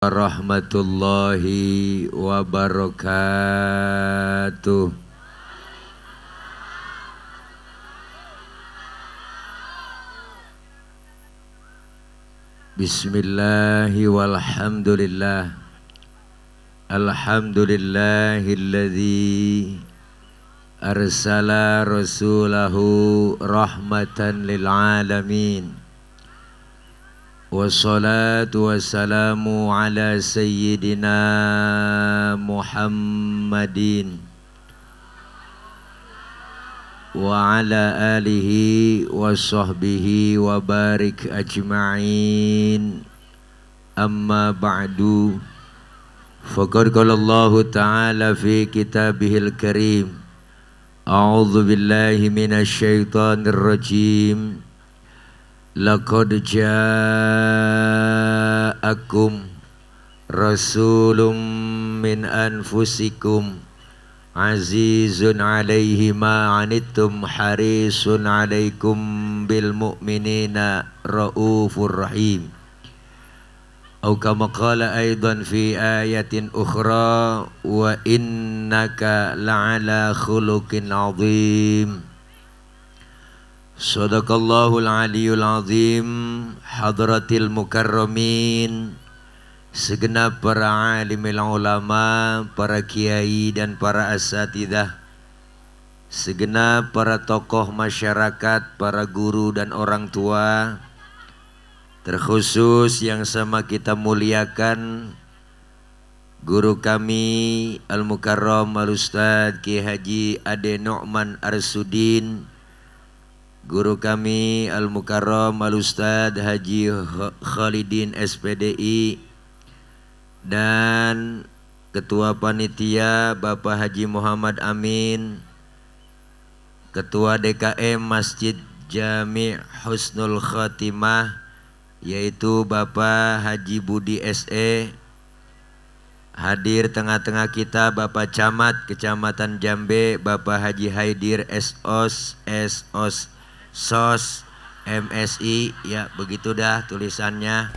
Warahmatullahi wabarakatuh. Bismillahi walhamdulillah. Alhamdulillahilladzi arsala rasulahu rahmatan lil alamin. Wassalatu wassalamu ala sayyidina Muhammadin wa ala alihi wa sahbihi wa barik ajma'in. Amma ba'du. Faqad qala Allah ta'ala fi kitabihil karim. A'udzu billahi minasy syaithanir rajim. Laqad ja'akum rasulun min anfusikum azizun alaihi ma anittum harisun alaikum bil mu'minina raufur rahim. Atau kama qala aidan fi ayatin ukhra wa innaka la'ala khuluqin azim. Sadaqallahul aliyul azim. Hadratil mukarramin, segenap para alimil ulama, para kiai dan para asatidah, segenap para tokoh masyarakat, para guru dan orang tua, terkhusus yang sama kita muliakan guru kami Al-Mukarram Al-Ustadz Ki Haji Ade Nu'man Arsudin, guru kami Al-Mukarram Al-Ustadz Haji Khalidin SPDI, dan Ketua Panitia Bapak Haji Muhammad Amin, Ketua DKM Masjid Jami' Husnul Khatimah yaitu Bapak Haji Budi SE. Hadir tengah-tengah kita Bapak Camat Kecamatan Jambe Bapak Haji Haidir SOS MSI, ya begitu dah tulisannya.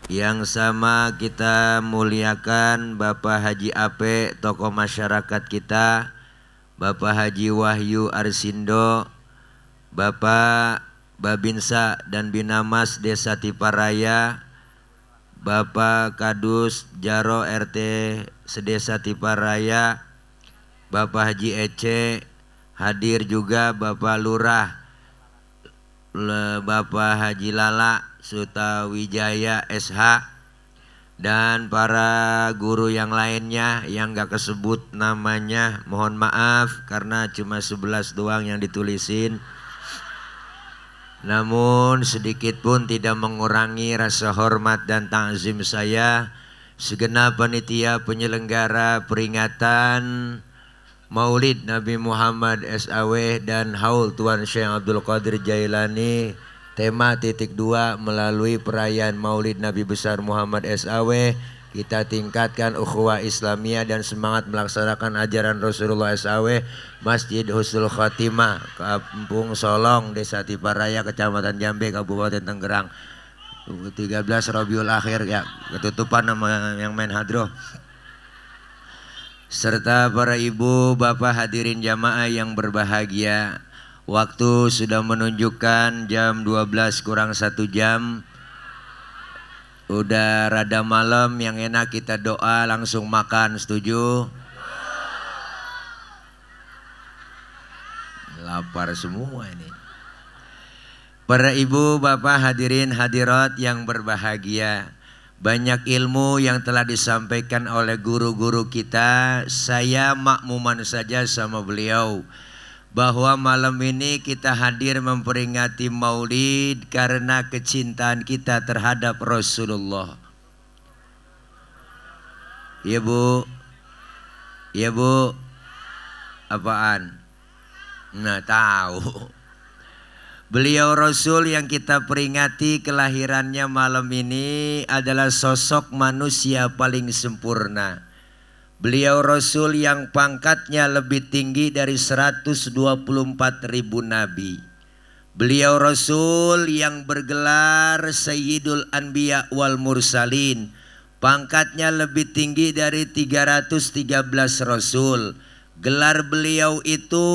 Yang sama kita muliakan Bapak Haji Ape, tokoh masyarakat kita, Bapak Haji Wahyu Arsindo, Bapak Babinsa dan Binamas Desa Tiparaya, Bapak Kadus Jaro RT Sedesa Tiparaya, Bapak Haji Ece. Hadir juga Bapak Lurah, Bapak Haji Lala Sutawijaya SH, dan para guru yang lainnya yang gak kesebut namanya. Mohon maaf karena cuma 11 doang yang ditulisin. Namun sedikit pun tidak mengurangi rasa hormat dan ta'zim saya segenap panitia penyelenggara peringatan Maulid Nabi Muhammad SAW dan Haul Tuan Syekh Abdul Qadir Jailani tema titik 2 melalui perayaan Maulid Nabi besar Muhammad SAW. Kita tingkatkan ukhuwah Islamiyah dan semangat melaksanakan ajaran Rasulullah SAW. Masjid Husnul Khatimah, Kampung Solong, Desa Tiparaya, Kecamatan Jambe, Kabupaten Tangerang. 13 Rabiul Akhir, ya ketutupan nama yang main hadroh. Serta para ibu bapak hadirin jamaah yang berbahagia. Waktu sudah menunjukkan jam 12 kurang 1 jam. Udah rada malam, yang enak kita doa langsung makan, setuju? Lapar semua ini. Para ibu bapak hadirin hadirat yang berbahagia, banyak ilmu yang telah disampaikan oleh guru-guru kita. Saya makmuman saja sama beliau bahwa malam ini kita hadir memperingati Maulid karena kecintaan kita terhadap Rasulullah. Ya Bu, ya Bu, apaan? Nah tahu. Beliau Rasul yang kita peringati kelahirannya malam ini adalah sosok manusia paling sempurna. Beliau Rasul yang pangkatnya lebih tinggi dari 124.000 nabi. Beliau Rasul yang bergelar Sayyidul Anbiya wal Mursalin. Pangkatnya lebih tinggi dari 313 Rasul. Gelar beliau itu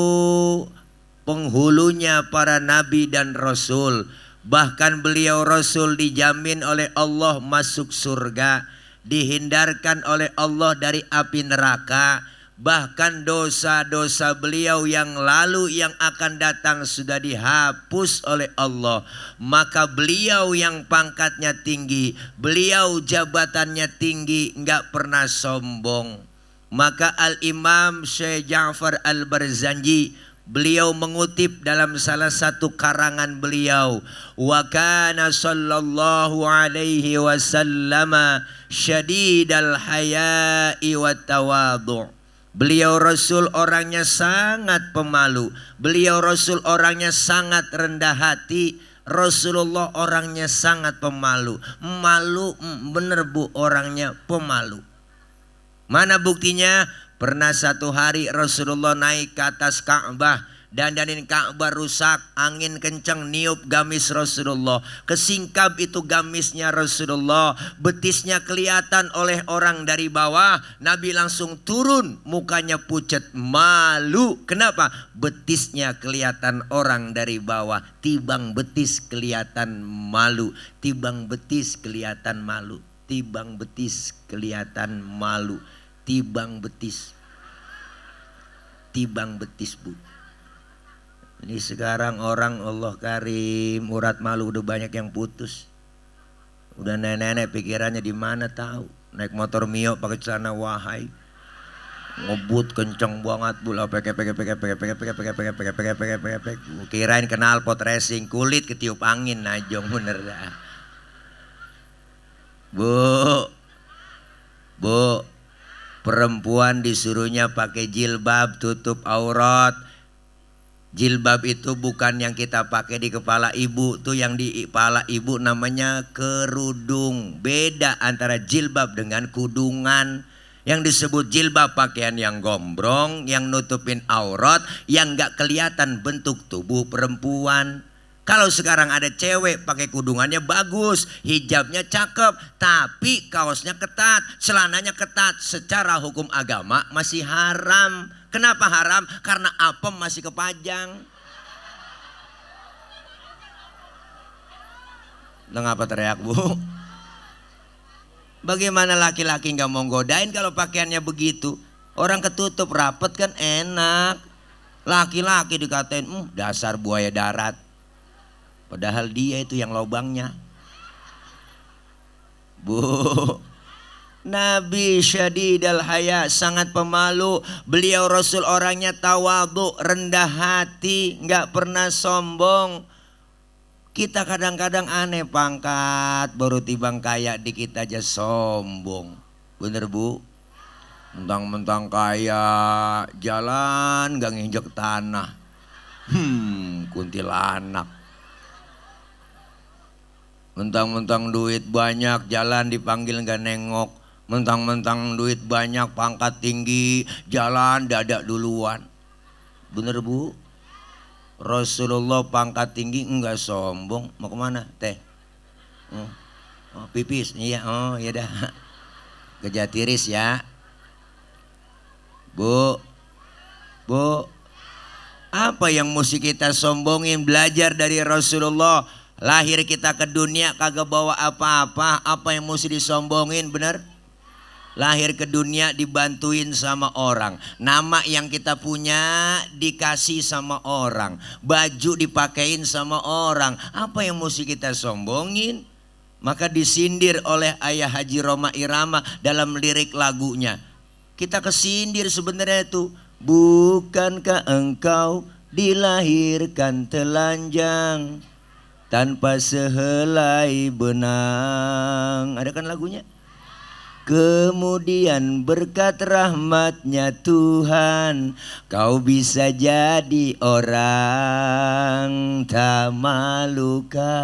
penghulunya para nabi dan rasul. Bahkan beliau Rasul dijamin oleh Allah masuk surga, dihindarkan oleh Allah dari api neraka. Bahkan dosa-dosa beliau yang lalu yang akan datang sudah dihapus oleh Allah. Maka beliau yang pangkatnya tinggi, beliau jabatannya tinggi, nggak pernah sombong. Maka Al-Imam Syekh Ja'far Al-Barzanji, beliau mengutip dalam salah satu karangan beliau, wa kana sallallahu alaihi wasallam syadidal haya'i wat tawadhu'. Beliau Rasul orangnya sangat pemalu. Beliau Rasul orangnya sangat rendah hati. Rasulullah orangnya sangat pemalu. Malu bener bu, orangnya pemalu. Mana buktinya? Pernah satu hari Rasulullah naik ke atas Ka'bah, dandanin Ka'bah rusak, angin kencang niup gamis Rasulullah. Kesingkap itu gamisnya Rasulullah, betisnya kelihatan oleh orang dari bawah. Nabi langsung turun, mukanya pucat, malu. Kenapa? Betisnya kelihatan orang dari bawah. Tibang betis kelihatan malu, tibang betis kelihatan malu, tibang betis kelihatan malu. Tibang betis, tibang betis bu. Ini sekarang orang Allah karim, urat malu udah banyak yang putus. Udah nenek-nenek pikirannya di mana tahu. Naik motor Mio pakai celana wahai, ngebut kenceng banget bu. Kirain kenal pot racing, kulit ketiup angin najong bener dah. Bu. Perempuan disuruhnya pakai jilbab tutup aurat. Jilbab itu bukan yang kita pakai di kepala ibu. Tuh yang di kepala ibu namanya kerudung. Beda antara jilbab dengan kudungan. Yang disebut jilbab pakaian yang gombrong, yang nutupin aurat, yang gak kelihatan bentuk tubuh perempuan. Kalau sekarang ada cewek pakai kudungannya bagus, hijabnya cakep, tapi kaosnya ketat, celananya ketat, secara hukum agama masih haram. Kenapa haram? Karena apem masih kepajang. Ngapa teriak bu? Bagaimana laki-laki nggak mau godain kalau pakaiannya begitu? Orang ketutup rapet kan enak. Laki-laki dikatain, dasar buaya darat. Padahal dia itu yang lobangnya. Bu, Nabi syadidal haya, sangat pemalu. Beliau Rasul orangnya tawadhu, rendah hati, nggak pernah sombong. Kita kadang-kadang aneh, pangkat baru tibang kaya dikit aja sombong. Bener bu? Mentang-mentang kaya, jalan gak nginjek tanah. Kuntilanak. Mentang-mentang duit banyak, jalan dipanggil gak nengok. Mentang-mentang duit banyak, pangkat tinggi, jalan dadak duluan. Bener bu? Rasulullah pangkat tinggi enggak sombong. Mau kemana teh? Oh, pipis. Iya, oh iya dah. Kerja tiris ya. Bu, apa yang mesti kita sombongin? Belajar dari Rasulullah. Lahir kita ke dunia kagak bawa apa-apa, apa yang mesti disombongin? Bener? Lahir ke dunia dibantuin sama orang, nama yang kita punya dikasih sama orang, baju dipakein sama orang, apa yang mesti kita sombongin? Maka disindir oleh Ayah Haji Roma Irama dalam lirik lagunya. Kita kesindir sebenarnya itu. Bukankah engkau dilahirkan telanjang tanpa sehelai benang? Ada kan lagunya? Kemudian berkat rahmatnya Tuhan, kau bisa jadi orang. Tak malukah,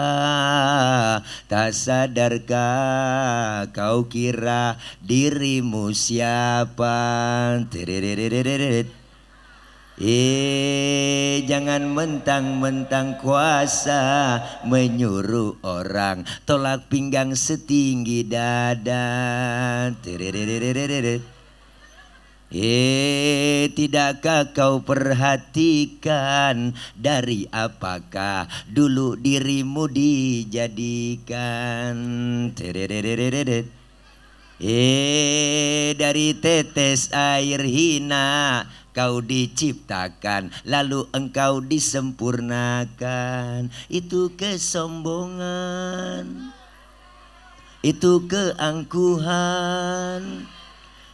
tak sadarkah, kau kira dirimu siapa? Jangan mentang-mentang kuasa menyuruh orang tolak pinggang setinggi dada. Tidakkah kau perhatikan dari apakah dulu dirimu dijadikan? Dari tetes air hina kau diciptakan, lalu engkau disempurnakan. Itu kesombongan, itu keangkuhan.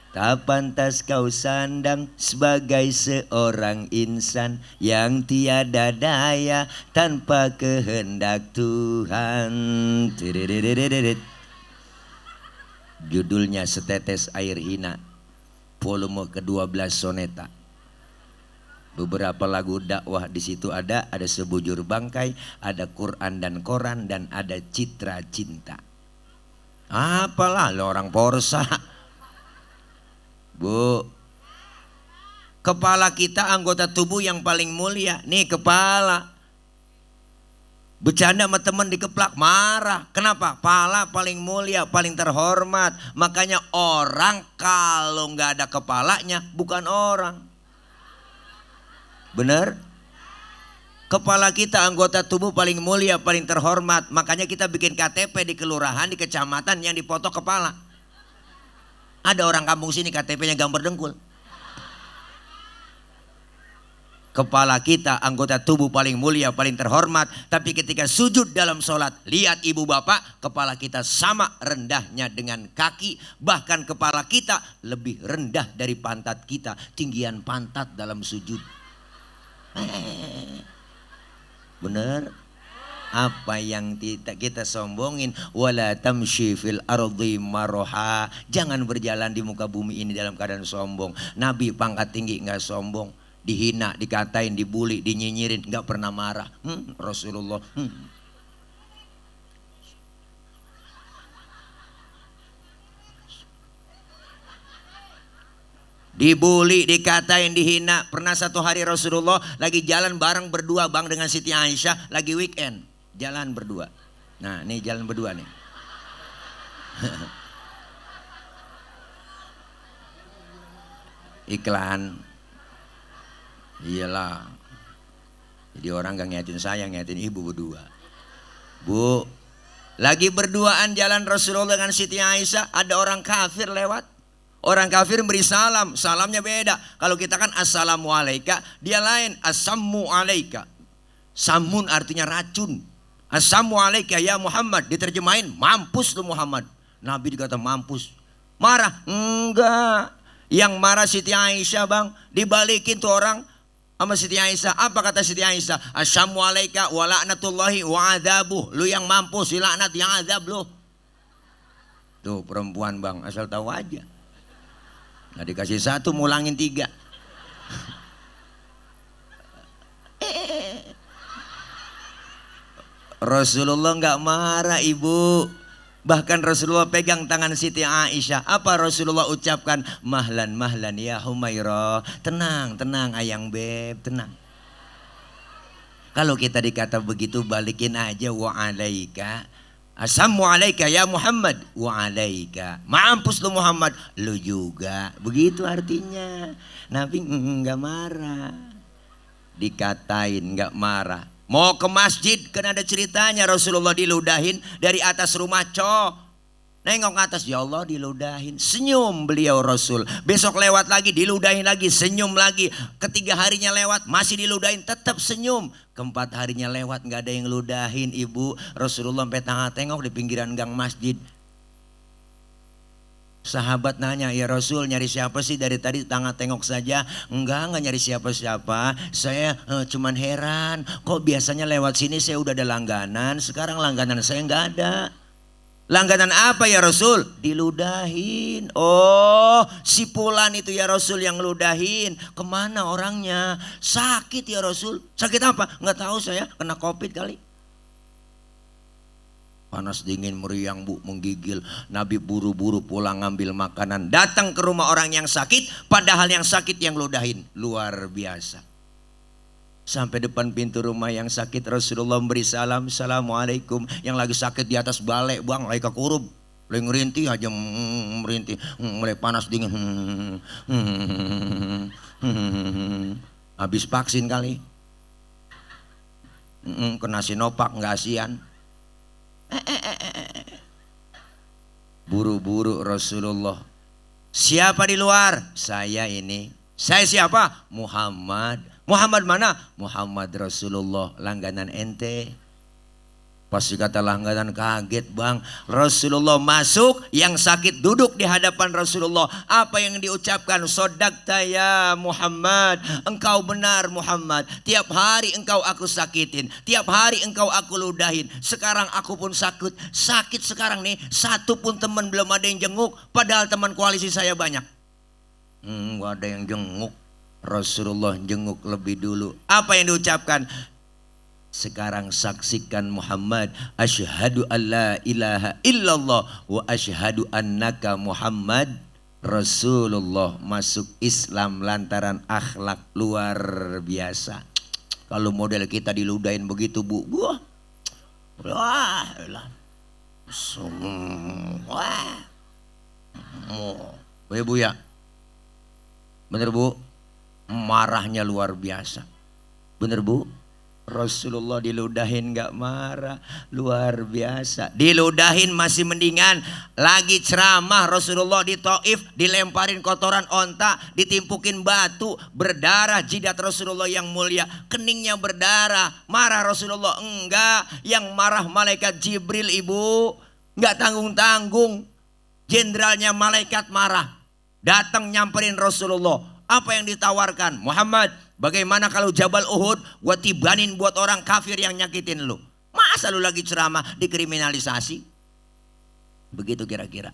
Tak pantas kau sandang sebagai seorang insan yang tiada daya tanpa kehendak Tuhan. Judulnya Setetes Air Hina, volume ke-12 soneta. Beberapa lagu dakwah di situ ada Sebujur Bangkai, ada Quran dan Koran, dan ada Citra Cinta. Apalah lo orang Porsa. Bu, kepala kita anggota tubuh yang paling mulia. Nih kepala. Bercanda sama teman dikeplak, marah. Kenapa? Pala paling mulia, paling terhormat. Makanya orang kalau nggak ada kepalanya bukan orang. Bener? Kepala kita anggota tubuh paling mulia, paling terhormat. Makanya kita bikin KTP di kelurahan, di kecamatan yang dipoto kepala. Ada orang kampung sini KTP-nya gambar dengkul. Kepala kita anggota tubuh paling mulia, paling terhormat. Tapi ketika sujud dalam sholat, lihat ibu bapak, kepala kita sama rendahnya dengan kaki. Bahkan kepala kita lebih rendah dari pantat kita. Tinggian pantat dalam sujud. Bener? Apa yang kita sombongin? Wala tamshi fil ardi maroha. Jangan berjalan di muka bumi ini dalam keadaan sombong. Nabi pangkat tinggi nggak sombong. Dihina, dikatain, dibully, dinyinyirin, nggak pernah marah. Rasulullah. Dibully, dikatain, dihina. Pernah satu hari Rasulullah lagi jalan bareng berdua bang dengan Siti Aisyah, lagi weekend, jalan berdua. Nah, ini jalan berdua nih. Iklan. Iyalah. Jadi orang gak ngeliatin saya, ngeliatin ibu berdua. Bu, lagi berduaan jalan Rasulullah dengan Siti Aisyah, ada orang kafir lewat. Orang kafir beri salam, salamnya beda. Kalau kita kan assalamualaikum, dia lain assammu alaika. Samun artinya racun. Assammu alaika ya Muhammad, diterjemahin mampus lu Muhammad. Nabi dikata mampus. Marah? Enggak. Yang marah Siti Aisyah bang, dibalikin tuh orang sama Siti Aisyah. Apa kata Siti Aisyah? Assammu alaika wa la'natullahi wa adzabuh. Lu yang mampus, dilaknat yang azab lu. Tuh perempuan bang, asal tahu aja. Nah dikasih satu mulangin tiga. Rasulullah nggak marah ibu. Bahkan Rasulullah pegang tangan Siti Aisyah. Apa Rasulullah ucapkan? Mahlan mahlan ya Humairah. Tenang tenang ayang beb, tenang. Kalau kita dikata begitu balikin aja wa alaika. Assammu alaika ya Muhammad wa alaika. Mampus lu Muhammad, lu juga. Begitu artinya. Nabi enggak marah. Dikatain enggak marah. Mau ke masjid kan ada ceritanya Rasulullah diludahin dari atas rumah Nengok ke atas, ya Allah diludahin. Senyum beliau Rasul. Besok lewat lagi diludahin lagi, senyum lagi. Ketiga harinya lewat masih diludahin, tetap senyum. Keempat harinya lewat nggak ada yang ludahin ibu. Rasulullah sampai tengok di pinggiran gang masjid. Sahabat nanya, ya Rasul nyari siapa sih dari tadi tengok saja? Enggak nyari siapa-siapa. Saya cuman heran, kok biasanya lewat sini saya udah ada langganan, sekarang langganan saya nggak ada. Langganan apa ya Rasul? Diludahin. Oh si Fulan itu ya Rasul yang ludahin. Kemana orangnya? Sakit ya Rasul. Sakit apa? Nggak tahu saya, kena COVID kali. Panas dingin meriang bu, menggigil. Nabi buru-buru pulang ngambil makanan. Datang ke rumah orang yang sakit, padahal yang sakit yang ludahin. Luar biasa. Sampai depan pintu rumah yang sakit Rasulullah memberi salam, assalamualaikum. Yang lagi sakit di atas balai bang, lagi kekurub, mulai ngerintih aja, merintih, mulai panas dingin, habis vaksin kali, kena Sinovac nggak asian. Buru-buru Rasulullah, siapa di luar? Saya ini. Saya siapa? Muhammad. Muhammad mana? Muhammad Rasulullah, langganan ente. Pasti kata langganan, kaget bang. Rasulullah masuk, yang sakit duduk di hadapan Rasulullah. Apa yang diucapkan? Sodakta ya Muhammad, engkau benar Muhammad. Tiap hari engkau aku sakitin, tiap hari engkau aku ludahin. Sekarang aku pun sakit sekarang nih. Satu pun teman belum ada yang jenguk, padahal teman koalisi saya banyak. Gak ada yang jenguk. Rasulullah jenguk lebih dulu. Apa yang diucapkan? Sekarang saksikan Muhammad, asyhadu alla ilaha illallah wa asyhadu annaka Muhammad Rasulullah. Masuk Islam lantaran akhlak luar biasa. Kalau model kita diludahin begitu bu, wah, bu ya, bener bu, marahnya luar biasa, bener bu. Rasulullah diludahin gak marah, luar biasa. Diludahin masih mendingan. Lagi ceramah Rasulullah di Taif, dilemparin kotoran onta, ditimpukin batu, berdarah jidat Rasulullah yang mulia, keningnya berdarah. Marah Rasulullah? Enggak. Yang marah malaikat Jibril ibu. Enggak tanggung-tanggung. Jenderalnya malaikat marah, datang nyamperin Rasulullah. Apa yang ditawarkan? Muhammad, bagaimana kalau Jabal Uhud gua tibanin buat orang kafir yang nyakitin lu? Masa lu lagi ceramah dikriminalisasi? Begitu kira-kira.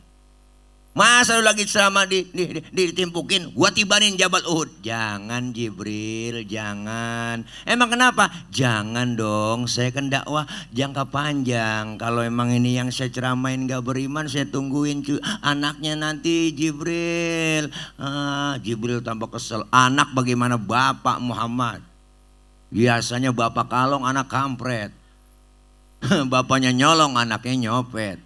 Masa lu lagi ceramah ditimpukin, gua tibanin Jabal Uhud? Jangan Jibril, jangan. Emang kenapa? Jangan dong, saya kan dakwah jangka panjang. Kalau emang ini yang saya ceramain gak beriman, saya tungguin anaknya nanti Jibril. Jibril tambah kesel. Anak bagaimana bapak Muhammad? Biasanya bapak kalong, anak kampret. Bapaknya nyolong, anaknya nyopet.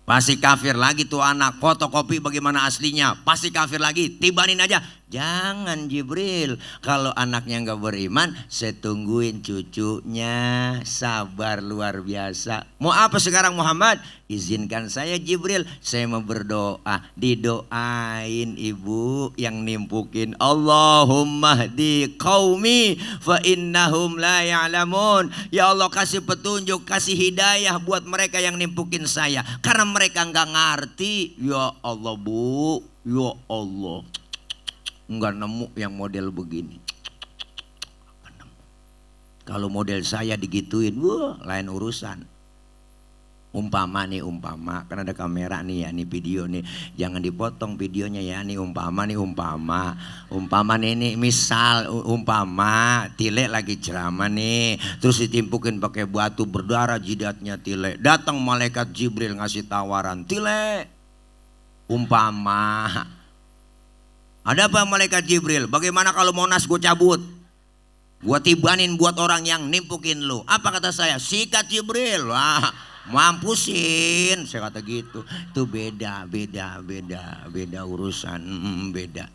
Pasti kafir lagi tuh anak. Fotokopi bagaimana aslinya, pasti kafir lagi. Tibanin aja. Jangan Jibril. Kalau anaknya gak beriman, saya tungguin cucunya. Sabar luar biasa. Mau apa sekarang Muhammad? Izinkan saya Jibril, saya mau berdoa. Didoain ibu yang nimpukin. Allahumma hdi qaumi fa innahum la ya'lamun. Ya Allah kasih petunjuk, kasih hidayah buat mereka yang nimpukin saya, karena mereka gak ngerti. Ya Allah bu, ya Allah, nggak nemu yang model begini. Kalau model saya digituin, wah lain urusan. Umpama nih, umpama, kan ada kamera nih ya, nih video nih, jangan dipotong videonya ya, nih umpama nih misal, umpama Tile lagi ceramah nih, terus ditimpukin pakai batu, berdarah jidatnya Tile, datang malaikat Jibril ngasih tawaran, Tile, umpama, ada apa malaikat Jibril? Bagaimana kalau Monas gue cabut? Gue tibanin buat orang yang nimpukin lu. Apa kata saya? Sikat Jibril. Wah, mampusin. Saya kata gitu. Itu beda urusan. Beda.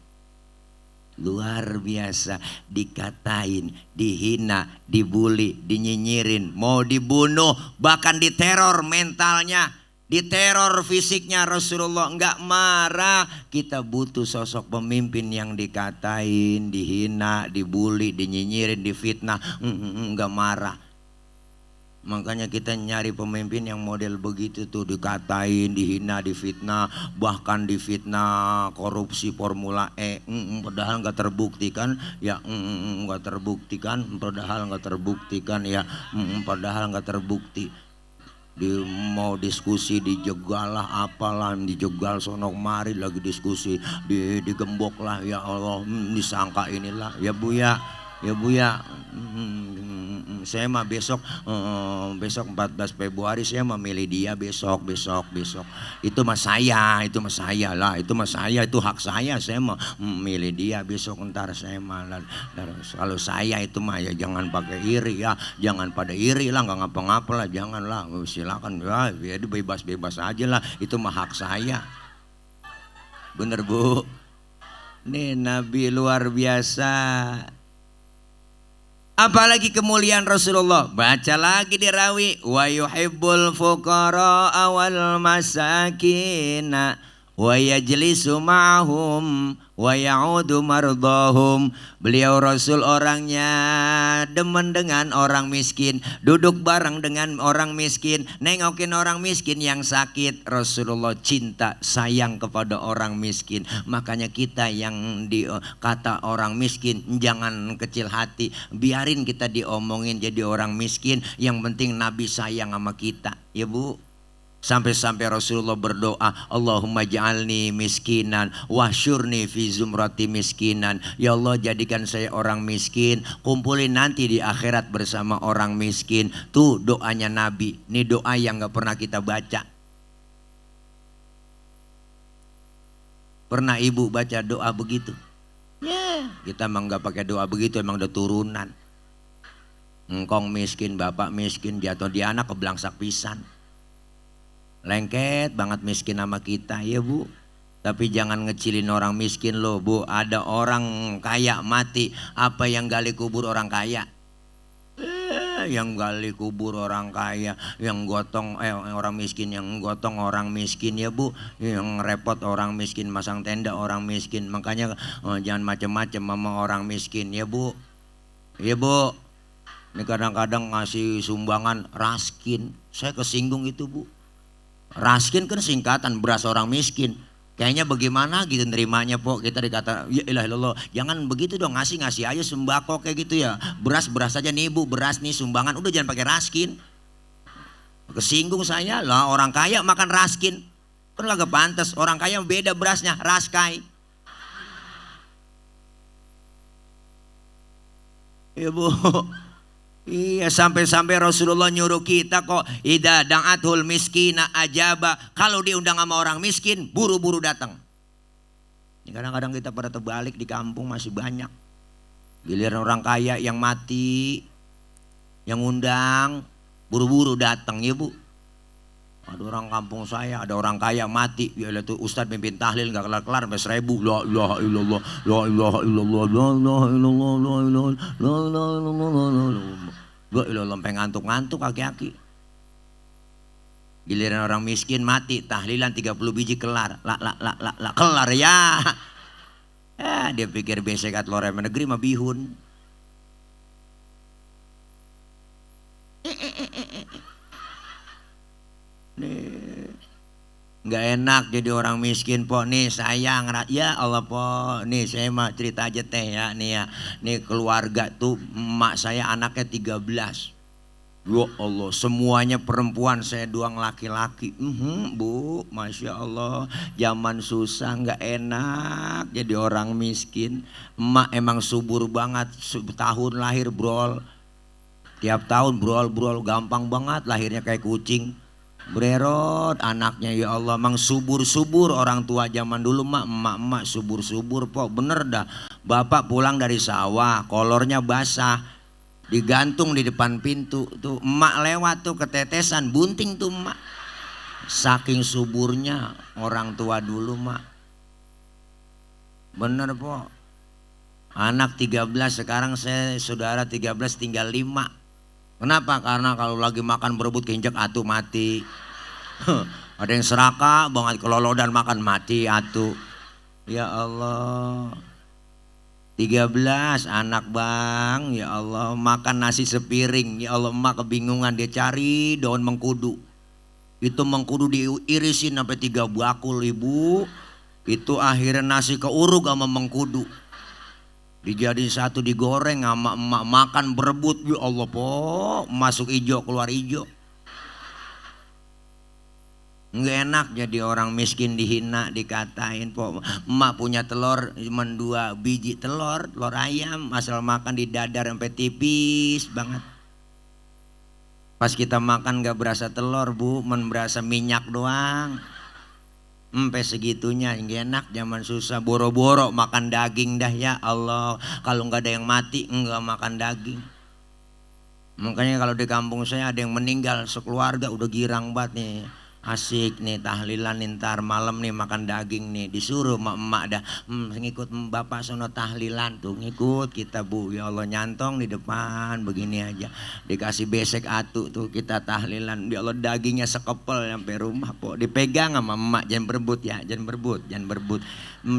Luar biasa. Dikatain, dihina, dibully, dinyinyirin, mau dibunuh, bahkan diteror mentalnya, diteror fisiknya. Rasulullah enggak marah. Kita butuh sosok pemimpin yang dikatain, dihina, dibully, dinyinyirin, difitnah, enggak marah. Makanya kita nyari pemimpin yang model begitu tuh, dikatain, dihina, difitnah, bahkan difitnah korupsi Formula E, padahal nggak terbuktikan, ya nggak terbuktikan, padahal nggak terbuktikan, ya padahal nggak terbukti. Mau diskusi dijegal lah, apalah, dijegal sono mari lagi diskusi, digembok lah, ya Allah, disangka inilah, ya bu ya, Saya mah besok 14 Februari saya memilih dia besok. Itu mas saya lah, itu mas saya, itu hak saya mau memilih dia besok. Ntar saya malah kalau saya itu mah ya jangan pakai iri ya, jangan pada iri lah, nggak ngapa-ngapa lah, jangan lah, silakan ya, jadi bebas aja lah, itu mah hak saya. Bener Bu. Nih Nabi luar biasa. Apalagi kemuliaan Rasulullah. Baca lagi di rawi. Wa yuhibbul fuqara wal masakina wa yajlisu ma'hum wa ya'udu mardahum. Beliau Rasul orangnya demen dengan orang miskin, duduk bareng dengan orang miskin, nengokin orang miskin yang sakit. Rasulullah cinta sayang kepada orang miskin. Makanya kita yang dikata orang miskin jangan kecil hati, biarin kita diomongin jadi orang miskin, yang penting Nabi sayang sama kita, ya Bu. Sampai-sampai Rasulullah berdoa, Allahumma ja'alni miskinan wahsyurni fi zumrati miskinan. Ya Allah, jadikan saya orang miskin, kumpulin nanti di akhirat bersama orang miskin. Tuh doanya Nabi. Ini doa yang gak pernah kita baca. Pernah ibu baca doa begitu? Ya, kita emang gak pakai doa begitu, emang udah turunan. Engkong miskin, bapak miskin, jatuh di anak keblangsak pisan. Lengket banget miskin sama kita, ya Bu. Tapi jangan ngecilin orang miskin loh Bu. Ada orang kaya mati, apa yang gali kubur orang kaya? Yang gali kubur orang kaya, yang gotong orang miskin, yang gotong orang miskin, ya Bu. Yang repot orang miskin, masang tenda orang miskin. Makanya jangan macem-macem sama orang miskin, ya Bu. Ya Bu. Ini kadang-kadang ngasih sumbangan raskin. Saya kesinggung itu Bu. Raskin kan singkatan beras orang miskin. Kayaknya bagaimana gitu nerimanya Pok. Kita dikata ya ilah ilallah, jangan begitu dong, ngasih aja sembako kayak gitu ya. Beras aja nih Bu, beras nih sumbangan, udah jangan pakai raskin. Kesinggung saya lah, orang kaya makan raskin. Kan gak pantas, orang kaya beda berasnya, raskai. Ya Bu. Iya, sampai-sampai Rasulullah nyuruh kita kok, idza da'atul miskina ajaba. Kalau diundang sama orang miskin, buru-buru datang. Kadang-kadang kita pada terbalik, di kampung masih banyak. Giliran orang kaya yang mati, yang undang, buru-buru datang, ya Bu. Ada orang kampung saya, ada orang kaya mati, ya itu Ustadz pimpin tahlil nggak kelar-kelar sampai 1000. La ilaha illallah, la ilaha illallah, la ilaha illallah, la ilaha illallah. Gua sampai ngantuk-ngantuk kaki-kaki. Giliran orang miskin mati, tahlilan 30 biji kelar. Kelar ya. Dia pikir besekat lore negeri mah bihun. Nggak enak jadi orang miskin Pok. Nih sayang ya Allah Pok. Nih saya mah cerita aja teh ya. Nih keluarga tuh emak saya anaknya 13. Ya Allah, semuanya perempuan, saya doang laki-laki. Bu, Masya Allah, zaman susah nggak enak jadi orang miskin. Emak emang subur banget, tahun lahir brol. Tiap tahun brol gampang banget, lahirnya kayak kucing. Bererot anaknya, ya Allah, mang subur-subur orang tua zaman dulu mak, emak subur-subur Pok. Bener dah, bapak pulang dari sawah, kolornya basah, digantung di depan pintu tuh, emak lewat tuh ketetesan bunting tuh emak. Saking suburnya orang tua dulu mak. Bener Pok. Anak 13, sekarang saya saudara 13 tinggal 5. Kenapa? Karena kalau lagi makan berebut keinjak atuh mati. Ada yang serakah banget kelolodan makan mati atuh. Ya Allah. 13 anak Bang, ya Allah, makan nasi sepiring. Ya Allah, emak kebingungan, dia cari daun mengkudu. Itu mengkudu diirisin sampai 3 bakul Ibu. Itu akhirnya nasi keuruk sama mengkudu. Dijadiin satu, digoreng sama emak, makan berebut. Ya Allah Pok, masuk hijau keluar hijau. Nggak enak jadi orang miskin, dihina, dikatain Pok. Emak punya telur cuma 2 biji telur ayam, asal makan di dadar sampai tipis banget. Pas kita makan gak berasa telur bu, berasa minyak doang. Sampai segitunya nggak enak, zaman susah boro-boro makan daging dah ya Allah. Kalau nggak ada yang mati nggak makan daging. Makanya kalau di kampung saya ada yang meninggal sekeluarga udah girang banget nih. Asik nih tahlilan nih, ntar malam nih makan daging nih, disuruh emak dah ngikut bapak sono tahlilan tuh, ngikut kita bu. Ya Allah, nyantong di depan begini aja dikasih besek atu tuh kita tahlilan. Ya Allah, dagingnya sekepel sampai rumah kok dipegang sama emak. Jangan berebut ya, jangan berebut, jangan berebut.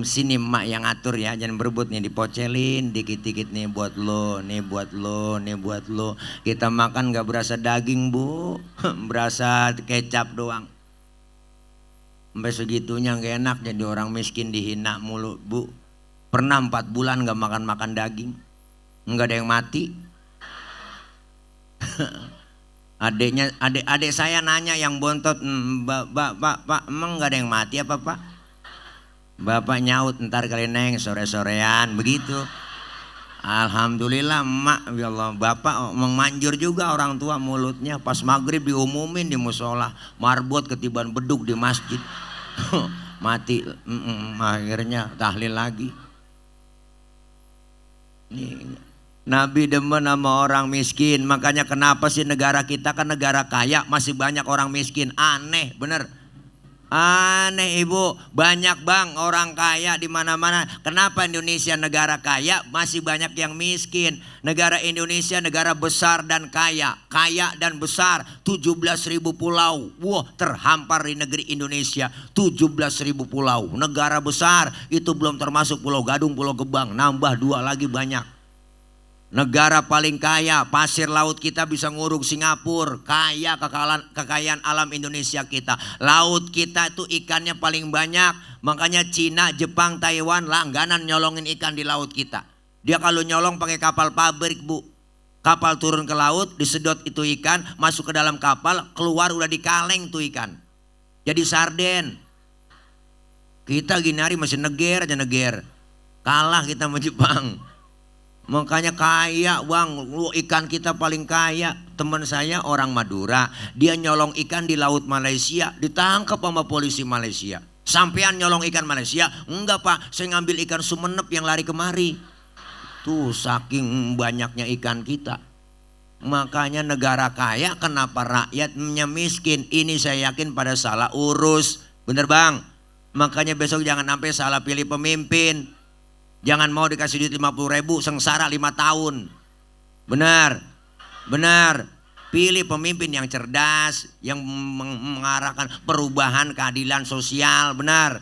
Sini emak yang atur ya, jangan berebut nih, dipocelin dikit-dikit nih buat lo, nih buat lo, nih buat lo. Kita makan gak berasa daging bu, berasa kecap doang. Sampai segitunya gak enak, jadi orang miskin dihina mulu bu. Pernah 4 bulan gak makan daging, nggak ada yang mati. Adik saya nanya yang bontot, pak emang nggak ada yang mati apa pak? Bapak nyaut, ntar kali neng sore-sorean begitu. Alhamdulillah emak, ya Allah, bapak memanjur juga orang tua mulutnya. Pas maghrib diumumin di musola, marbot ketiban beduk di masjid. Mati, akhirnya tahlil lagi. Nabi demen sama orang miskin. Makanya kenapa sih negara kita kan negara kaya masih banyak orang miskin? Aneh bener. Aneh ibu, banyak bang orang kaya di mana-mana. Kenapa Indonesia negara kaya masih banyak yang miskin? Negara Indonesia negara besar dan kaya, kaya dan besar, 17.000 pulau. Wah, terhampar di negeri Indonesia 17.000 pulau. Negara besar itu belum termasuk Pulau Gadung, Pulau Gebang, nambah 2 lagi banyak. Negara paling kaya, pasir laut kita bisa nguruk Singapura. Kaya kekayaan alam Indonesia kita. Laut kita itu ikannya paling banyak. Makanya Cina, Jepang, Taiwan langganan nyolongin ikan di laut kita. Dia kalau nyolong pakai kapal pabrik bu. Kapal turun ke laut, disedot itu ikan, masuk ke dalam kapal, keluar udah dikaleng tuh ikan. Jadi sarden. Kita gini hari masih neger aja neger. Kalah kita sama Jepang. Makanya kaya bang, ikan kita paling kaya. Teman saya orang Madura, dia nyolong ikan di laut Malaysia, ditangkap sama polisi Malaysia. Sampean nyolong ikan Malaysia? Enggak pak, saya ngambil ikan Sumenep yang lari kemari. Tuh saking banyaknya ikan kita. Makanya negara kaya kenapa rakyatnya miskin? Ini saya yakin pada salah urus. Bener bang? Makanya besok jangan sampai salah pilih pemimpin. Jangan mau dikasih duit 50.000 sengsara 5 tahun. Benar, benar. Pilih pemimpin yang cerdas, yang mengarahkan perubahan keadilan sosial, benar.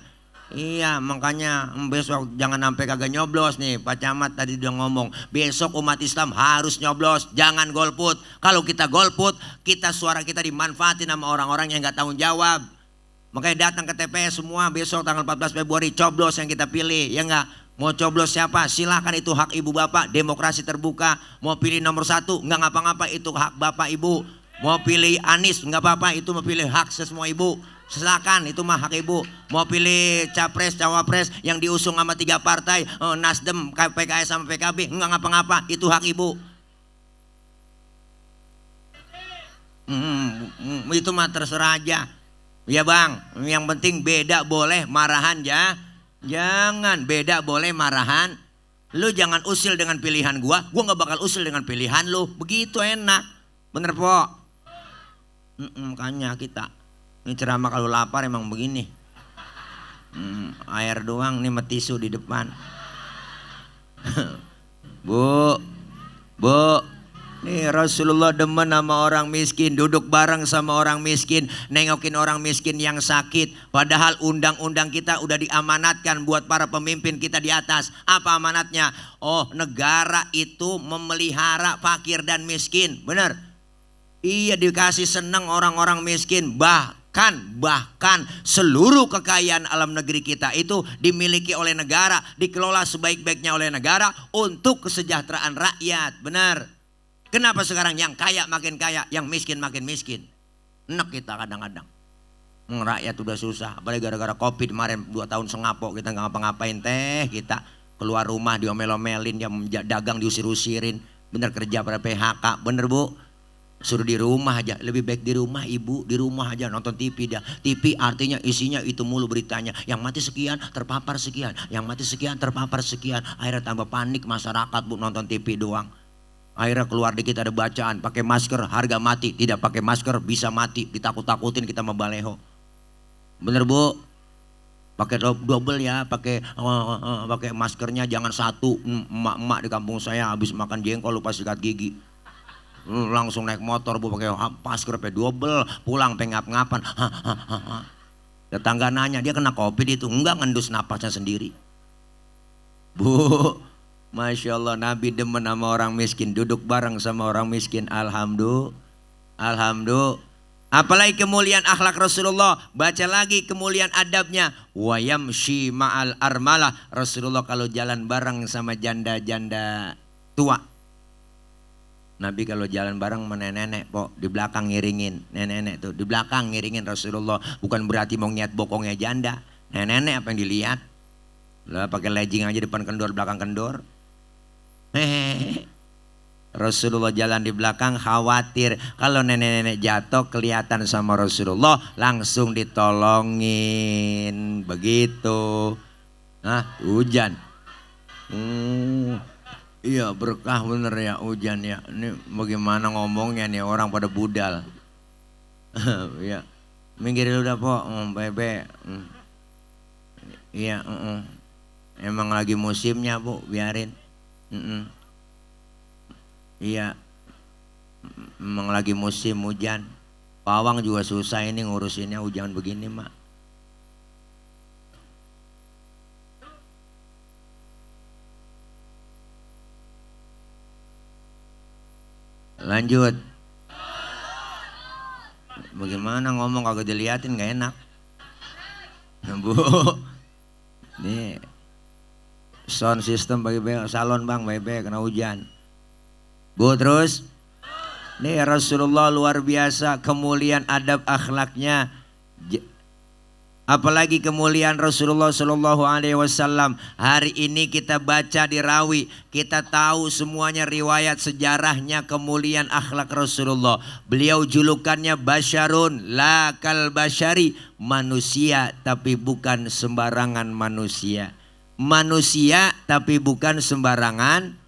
Iya, makanya besok jangan sampai kagak nyoblos nih. Pak Camat tadi udah ngomong, besok umat Islam harus nyoblos, jangan golput. Kalau kita golput, suara kita dimanfaatin sama orang-orang yang nggak tanggung jawab. Makanya datang ke TPS semua besok tanggal 14 Februari coblos yang kita pilih, ya enggak? Mau coblos siapa? Silakan, itu hak ibu bapak. Demokrasi terbuka. Mau pilih nomor 1 nggak ngapa-ngapa, itu hak bapak ibu. Mau pilih Anies nggak apa-apa, itu mau pilih hak semua ibu. Silakan, itu mah hak ibu. Mau pilih capres cawapres yang diusung sama 3 partai, Nasdem, PKS sama PKB, nggak ngapa-ngapa, itu hak ibu. Itu mah terserah aja. Ya bang, yang penting beda boleh, marahan ya. Jangan, beda boleh, marahan. Lu jangan usil dengan pilihan gua gak bakal usil dengan pilihan lu. Begitu enak. Bener po? Makanya kita ini ceramah kalau lapar emang begini. Air doang nih sama tisu di depan. Bu, nih Rasulullah demen sama orang miskin, duduk bareng sama orang miskin, nengokin orang miskin yang sakit. Padahal undang-undang kita udah diamanatkan buat para pemimpin kita di atas. Apa amanatnya? Oh, negara itu memelihara fakir dan miskin. Bener? Iya, dikasih senang orang-orang miskin. Bahkan seluruh kekayaan alam negeri kita itu dimiliki oleh negara, dikelola sebaik-baiknya oleh negara untuk kesejahteraan rakyat. Bener? Kenapa sekarang yang kaya makin kaya, yang miskin makin miskin? Enak kita kadang-kadang. Rakyat udah susah, apalagi gara-gara Covid kemarin 2 tahun sengapok kita nggak ngapa-ngapain teh. Kita keluar rumah diomel-omelin, yang dagang diusir-usirin. Bener, kerja pada PHK, bener bu? Suruh di rumah aja, lebih baik di rumah ibu, di rumah aja nonton TV dah. TV artinya isinya itu mulu beritanya. Yang mati sekian, terpapar sekian. Yang mati sekian, terpapar sekian. Akhirnya tambah panik masyarakat bu, nonton TV doang. Akhirnya keluar dikit ada bacaan, pakai masker harga mati, tidak pakai masker bisa mati. Ditakut-takutin kita sama baleho. Bener bu? Pakai double ya, pakai maskernya jangan satu. Emak-emak di kampung saya habis makan jengkol lupa sikat gigi. Langsung naik motor bu pakai masker double, pulang pengap-ngapan. Tetangga nanya dia kena covid itu, enggak, ngendus napasnya sendiri. Bu, Masya Allah, Nabi demen sama orang miskin, duduk bareng sama orang miskin. Alhamdulillah. Apalagi kemuliaan akhlak Rasulullah, baca lagi kemuliaan adabnya. Wa yamshi ma'al armalah, Rasulullah kalau jalan bareng sama janda-janda tua. Nabi kalau jalan bareng sama nenek-nenek pok, di belakang ngiringin. Nenek-nenek tuh di belakang ngiringin Rasulullah. Bukan berarti mau niat bokongnya janda. Nenek-nenek apa yang dilihat? Lah pakai legging aja depan kendor, belakang kendor. Rasulullah jalan di belakang khawatir kalau nenek-nenek jatuh kelihatan sama Rasulullah, langsung ditolongin. Begitu. Hujan. Iya berkah bener ya hujan ya. Ini bagaimana ngomongnya nih orang pada budal. Ya, minggir dulu dah po, bebe. Iya, emang lagi musimnya bu, biarin. Iya, emang lagi musim hujan. Pawang juga susah ini ngurusinnya hujan begini mak. Lanjut. Bagaimana ngomong kagak diliatin gak enak. Bu, nih sound system bagi salon bang, bebe kena hujan. Bu terus, nih Rasulullah luar biasa kemuliaan adab akhlaknya. Apalagi kemuliaan Rasulullah Shallallahu Alaihi Wasallam. Hari ini kita baca di Rawi, kita tahu semuanya riwayat sejarahnya kemuliaan akhlak Rasulullah. Beliau julukannya Basyarun la kal basyari, manusia tapi bukan sembarangan manusia. Manusia tapi bukan sembarangan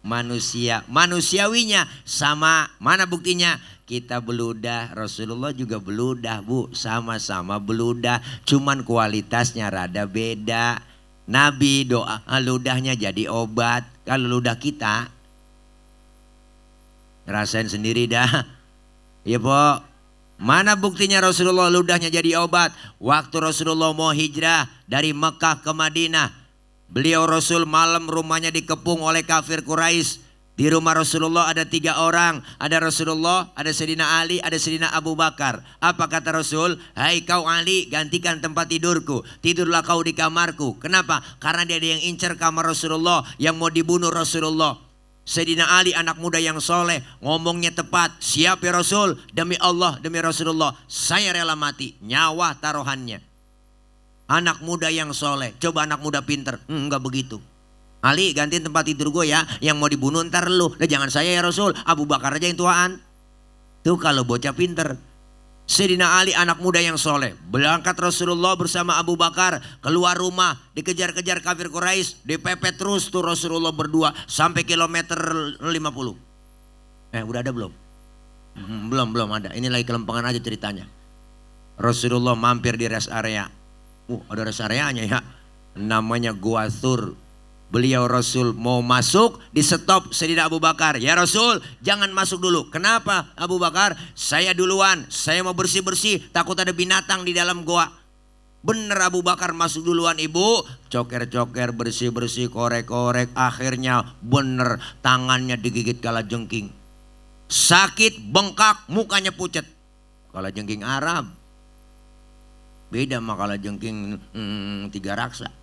manusia. Manusiawinya sama, mana buktinya? Kita beludah, Rasulullah juga beludah bu, sama-sama beludah, cuman kualitasnya rada beda. Nabi doa ludahnya jadi obat, kalau ludah kita rasain sendiri dah. Ya po, mana buktinya Rasulullah ludahnya jadi obat? Waktu Rasulullah mau hijrah dari Mekah ke Madinah, beliau Rasul malam rumahnya dikepung oleh kafir Quraisy. Di rumah Rasulullah ada 3 orang. Ada Rasulullah, ada Sayyidina Ali, ada Sayyidina Abu Bakar. Apa kata Rasul? Hai kau Ali, gantikan tempat tidurku. Tidurlah kau di kamarku. Kenapa? Karena dia ada yang incar kamar Rasulullah, yang mau dibunuh Rasulullah. Sayyidina Ali anak muda yang soleh, ngomongnya tepat. Siap ya Rasul, demi Allah, demi Rasulullah, saya rela mati. Nyawa taruhannya. Anak muda yang soleh. Coba anak muda pinter, enggak begitu. Ali gantiin tempat tidur gue ya, yang mau dibunuh ntar lu. Nah, jangan saya ya Rasul, Abu Bakar aja yang tuaan. Tuh kalau bocah pinter. Sayyidina Ali anak muda yang soleh. Berangkat Rasulullah bersama Abu Bakar keluar rumah, dikejar-kejar kafir Quraisy, dipepet terus tuh Rasulullah berdua sampai kilometer 50. Udah ada belum? Belum ada. Ini lagi kelempengan aja ceritanya. Rasulullah mampir di rest area. Ada rest areanya ya. Namanya Gua Thur. Beliau Rasul mau masuk, di stop Sayyidina Abu Bakar. Ya Rasul, jangan masuk dulu. Kenapa Abu Bakar? Saya duluan, saya mau bersih-bersih, takut ada binatang di dalam goa. Bener Abu Bakar masuk duluan ibu. Coker-coker, bersih-bersih, korek-korek. Akhirnya bener tangannya digigit kalajengking. Sakit, bengkak, mukanya pucat. Kalajengking Arab. Beda sama kalajengking 3 raksa.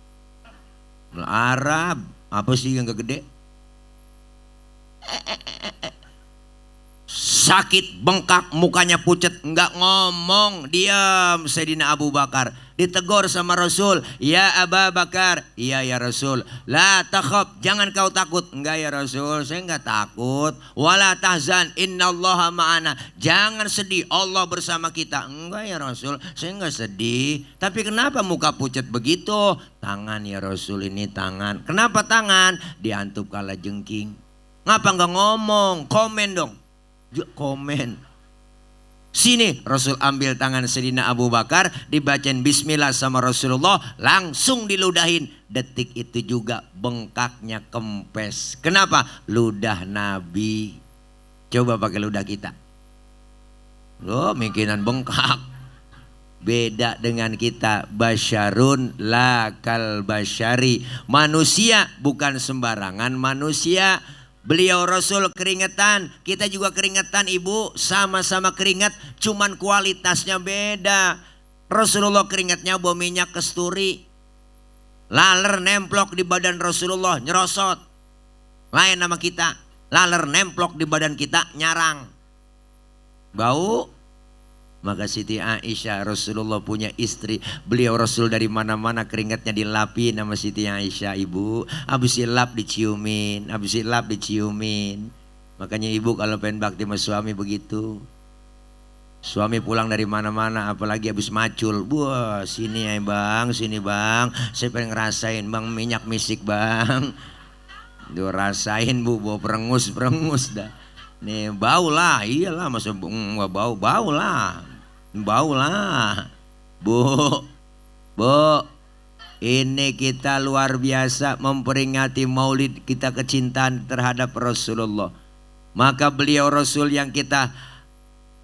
Arab, apa sih yang gak gede? sakit, bengkak, mukanya pucat, nggak ngomong, diam Sayyidina Abu Bakar. Ditegur sama Rasul, ya Abu Bakar, iya ya Rasul. La takhaf, jangan kau takut. Enggak ya Rasul, saya enggak takut. Wala tahzan, innallaha ma'ana. Jangan sedih, Allah bersama kita. Enggak ya Rasul, saya enggak sedih. Tapi kenapa muka pucat begitu? Tangan ya Rasul, ini tangan. Kenapa tangan? Diantup kala jengking. Ngapa enggak ngomong? Komen dong. Komen. Sini Rasul ambil tangan Sayyidina Abu Bakar, dibacain bismillah sama Rasulullah, langsung diludahin. Detik itu juga bengkaknya kempes. Kenapa? Ludah Nabi. Coba pakai ludah kita. Loh, mikiran bengkak. Beda dengan kita. Basyarun la kal basyari. Manusia bukan sembarangan manusia. Beliau Rasul keringetan, kita juga keringetan ibu, sama-sama keringat, cuman kualitasnya beda. Rasulullah keringatnya bau minyak kasturi, laler nemplok di badan Rasulullah nyerosot. Lain nama kita, laler nemplok di badan kita nyarang, bau. Maka Siti Aisyah, Rasulullah punya istri, beliau Rasul dari mana-mana keringatnya dilapin sama Siti Aisyah ibu. Habis dilap diciumin, habis dilap diciumin. Makanya ibu kalau pengen bakti sama suami begitu. Suami pulang dari mana-mana apalagi habis macul. Wah sini ya bang, sini bang, saya pengen ngerasain bang minyak misik bang. Duh rasain bu, bau perengus dah. Nih bau lah, iyalah masa bau lah, bu, ini kita luar biasa memperingati maulid kita kecintaan terhadap Rasulullah. Maka beliau Rasul yang kita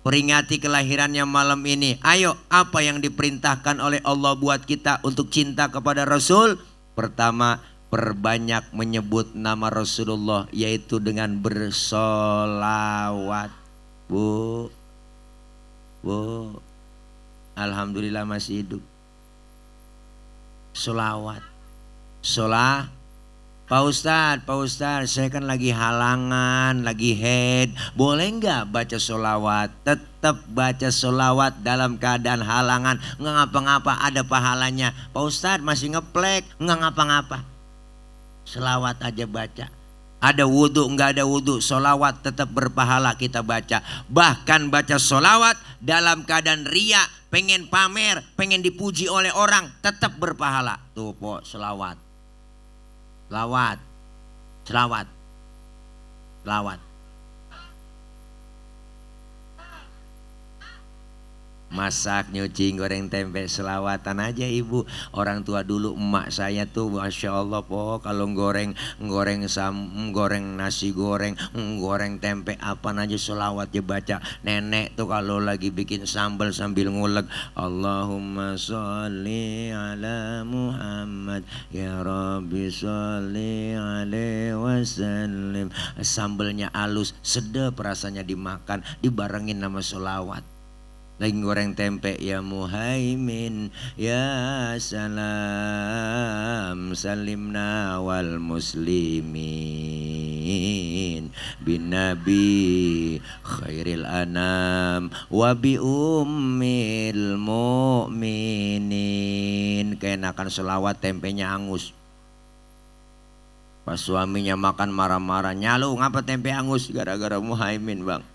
peringati kelahirannya malam ini. Ayo apa yang diperintahkan oleh Allah buat kita untuk cinta kepada Rasul? Pertama, perbanyak menyebut nama Rasulullah, yaitu dengan bersolawat. Bu, alhamdulillah masih hidup. Solawat, Pak Ustadz, saya kan lagi halangan, lagi head. Boleh nggak baca solawat? Tetap baca solawat dalam keadaan halangan. Nggak ngapa-ngapa, ada pahalanya. Pak Ustadz masih ngeplek, nggak ngapa-ngapa. Selawat aja baca. Ada wudhu nggak ada wudhu, solawat tetap berpahala kita baca. Bahkan baca solawat dalam keadaan ria, pengen pamer, pengen dipuji oleh orang, tetap berpahala. Tuh po, selawat, selawat. Masak, nyuci, goreng tempe, selawatan aja ibu. Orang tua dulu emak saya tuh masya Allah po, kalau goreng nasi goreng, goreng tempe apa aja selawat dia baca. Nenek tuh kalau lagi bikin sambal sambil ngulek, Allahumma sholli ala Muhammad ya Rabbi sholli alaihi wasallim. Sambalnya halus, sedap rasanya dimakan, dibarengin nama selawat. Lagi goreng tempe, ya Muhaimin ya salam salimna wal muslimin bin nabi khairil anam wa bi ummil mu'minin. Keenakan selawat tempenya angus. Pas suaminya makan marah-marah, nyalu ngapa tempe angus? Gara-gara Muhaimin bang.